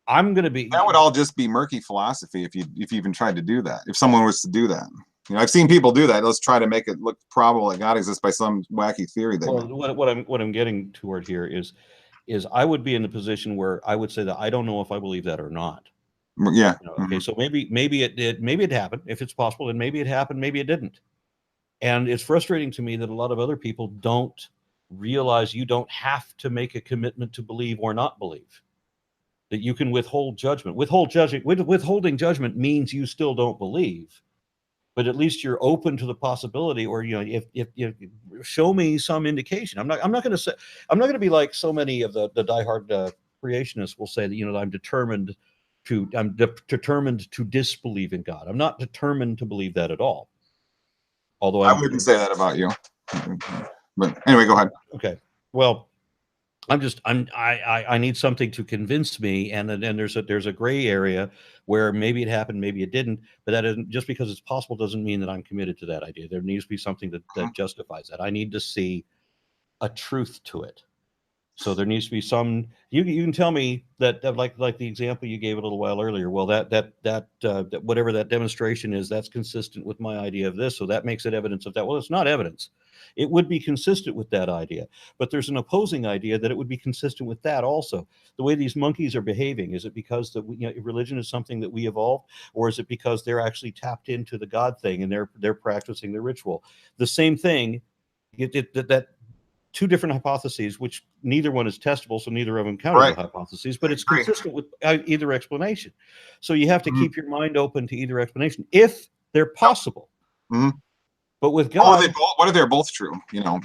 That would all just be murky philosophy if you even tried to do that. If someone was to do that, I've seen people do that. Let's try to make it look probable that God exists by some wacky theory. What I'm getting toward here is I would be in a position where I would say that I don't know if I believe that or not. Yeah. Okay. So maybe it did. Maybe it happened. If it's possible, and maybe it happened. Maybe it didn't. And it's frustrating to me that a lot of other people don't realize you don't have to make a commitment to believe or not believe. That you can withhold judgment. Withholding judgment means you still don't believe, but at least you're open to the possibility. Or if you show me some indication. I'm not going to be like so many of the diehard creationists will say that I'm determined to disbelieve in God. I'm not determined to believe that at all. Although I wouldn't say that about you. But anyway, go ahead. Okay. Well, I need something to convince me, and then there's a gray area where maybe it happened, maybe it didn't, but that isn't, just because it's possible doesn't mean that I'm committed to that idea. There needs to be something that justifies that. I need to see a truth to it. So there needs to be some. You can tell me that like the example you gave a little while earlier. Well, that whatever that demonstration is, that's consistent with my idea of this, so that makes it evidence of that. Well, it's not evidence. It would be consistent with that idea, but there's an opposing idea that it would be consistent with that also. The way these monkeys are behaving, is it because that religion is something that we evolved, or is it because they're actually tapped into the God thing and they're practicing the ritual? The same thing. That two different hypotheses, which neither one is testable, so neither of them count as hypotheses, but it's consistent with either explanation. So you have to keep your mind open to either explanation if they're possible. But with God, what if they're both true?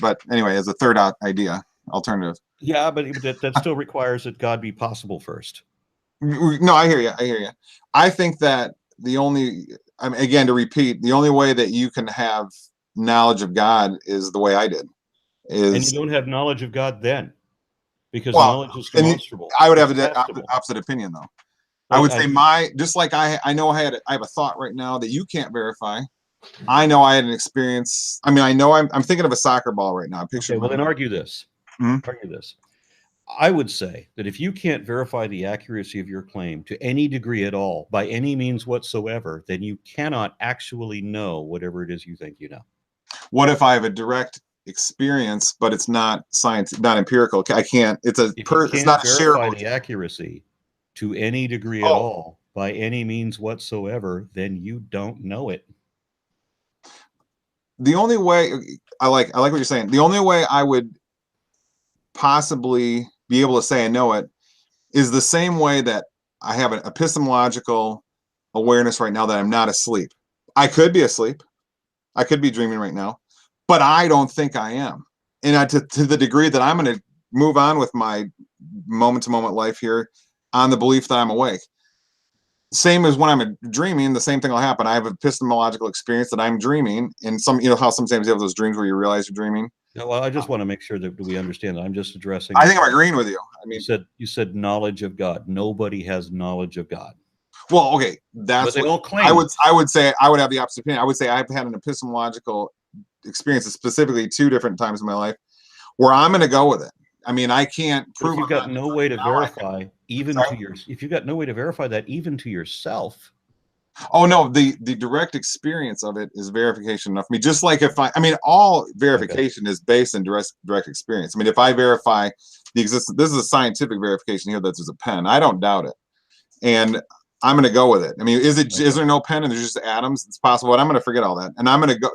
But anyway, as a third idea, alternative. Yeah, but that still requires that God be possible first. No, I hear you. I think that again, to repeat, the only way that you can have knowledge of God is the way I did. And you don't have knowledge of God then, because knowledge is demonstrable. I would have the opposite opinion, though. I would say just like I know I have a thought right now that you can't verify. I know I had an experience. I mean, I know I'm thinking of a soccer ball right now. Okay, well, then argue this. Argue this. I would say that if you can't verify the accuracy of your claim to any degree at all, by any means whatsoever, then you cannot actually know whatever it is you think you know. What if I have a direct experience, but it's not science, not empirical? I can't. It's not shareable. The accuracy to any degree at all, by any means whatsoever, then you don't know it. the only way I like what you're saying. The only way I would possibly be able to say I know it is the same way that I have an epistemological awareness right now that I'm not asleep. I could be asleep. I could be dreaming right now, but I don't think I am. And to the degree that I'm going to move on with my moment-to-moment life here on the belief that I'm awake. Same as when I'm dreaming, the same thing will happen. I have an epistemological experience that I'm dreaming, and how sometimes you have those dreams where you realize you're dreaming. Yeah, well, I just want to make sure that we understand that. I'm just addressing. I think I'm agreeing with you. I mean, you said knowledge of God. Nobody has knowledge of God. Well, okay, that's what they all claim. I would say I would have the opposite opinion. I would say I've had an epistemological experience, specifically 2 different times in my life, where I'm going to go with it. I mean, I can't prove. If you've got no way to verify, if you've got no way to verify that even to yourself. Oh no, the direct experience of it is verification enough for me. Just like all verification is based in direct experience. I mean, if I verify the existence, this is a scientific verification here that there's a pen. I don't doubt it, and I'm going to go with it. I mean, is there no pen and there's just atoms? It's possible, but I'm going to forget all that, and I'm going to go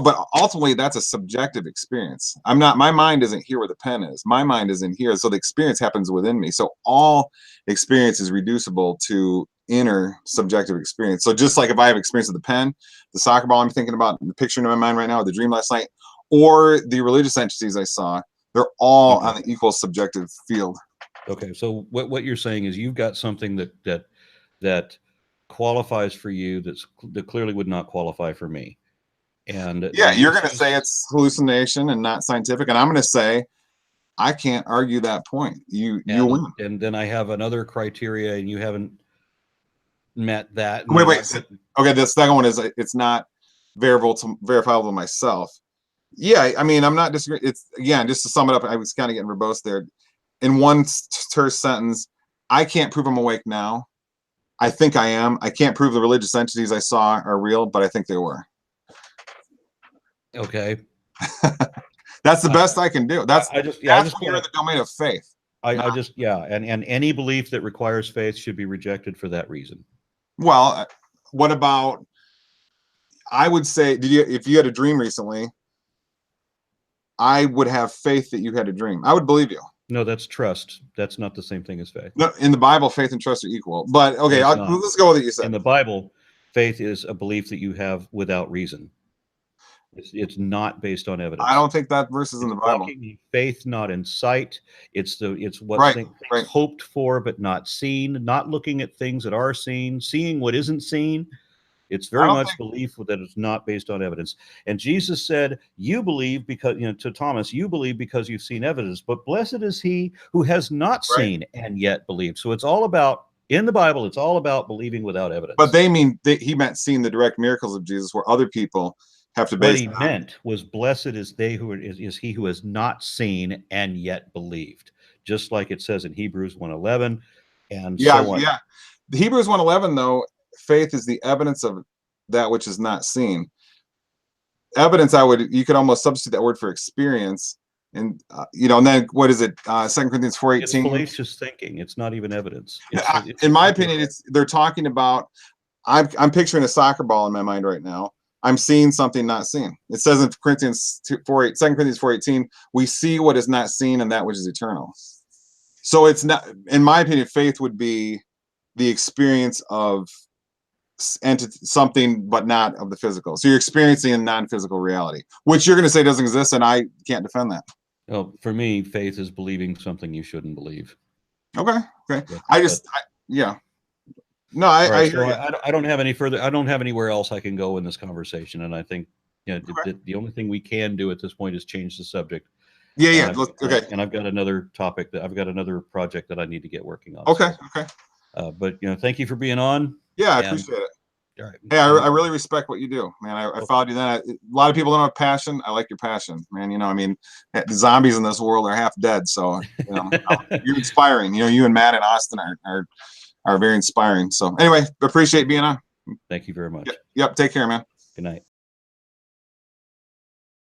but ultimately that's a subjective experience. My mind isn't here where the pen is. My mind is in here. So the experience happens within me. So all experience is reducible to inner subjective experience. So just like if I have experience of the pen, the soccer ball I'm thinking about, the picture in my mind right now, the dream last night, or the religious entities I saw, they're all on the equal subjective field. Okay. So what you're saying is you've got something that qualifies for you that clearly would not qualify for me. And yeah, you're going to say it's hallucination and not scientific, and I'm going to say I can't argue that point. You win. And then I have another criteria, and you haven't met that. Wait. Okay, the second one is it's not verifiable to myself. Yeah, I mean, I'm not disagreeing. It's, again, just to sum it up, I was kind of getting verbose there. In one terse sentence, I can't prove I'm awake now. I think I am. I can't prove the religious entities I saw are real, but I think they were. Okay. That's the best I can do. That's you're in the domain of faith. And any belief that requires faith should be rejected for that reason. Well, what about, I would say, if you had a dream recently, I would have faith that you had a dream. I would believe you. No, that's trust. That's not the same thing as faith. No, in the Bible, faith and trust are equal. But okay, let's go with what you said. In the Bible, faith is a belief that you have without reason. It's not based on evidence. I don't think that verse is in the Bible. Faith, not in sight. It's what things hoped for but not seen. Not looking at things that are seen, seeing what isn't seen. It's very much belief that it's not based on evidence. And Jesus said, "You believe because to Thomas, you believe because you've seen evidence. But blessed is he who has not seen and yet believed." So it's all about, in the Bible, it's all about believing without evidence. But he meant seeing the direct miracles of Jesus, where other people have to base. What he meant was, blessed is he who has not seen and yet believed, just like it says in Hebrews 1:11, and so on. Yeah. The Hebrews 1:11, though, faith is the evidence of that which is not seen. Evidence, you could almost substitute that word for experience, and and then what is it? 2 Corinthians 4:18. It's fallacious thinking. It's not even evidence. In my opinion, they're talking about. I'm picturing a soccer ball in my mind right now. I'm seeing something not seen. It says in 2 Corinthians 4:18, we see what is not seen and that which is eternal. So it's not, in my opinion, faith would be the experience of something, but not of the physical. So you're experiencing a non-physical reality, which you're going to say doesn't exist, and I can't defend that. Well, for me, faith is believing something you shouldn't believe. Okay. Yeah. No, I hear you. I don't have any further. I don't have anywhere else I can go in this conversation, and I think the only thing we can do at this point is change the subject. Yeah. Okay. And I've got another topic I've got another project that I need to get working on. Okay. But thank you for being on. Yeah, I appreciate it. All right. Hey, I really respect what you do, man. I followed you then. A lot of people don't have passion. I like your passion, man. I mean, the zombies in this world are half dead, so you're inspiring. You and Matt and Austin are very inspiring. So anyway, appreciate being on. Thank you very much. Yep. Take care, man. Good night.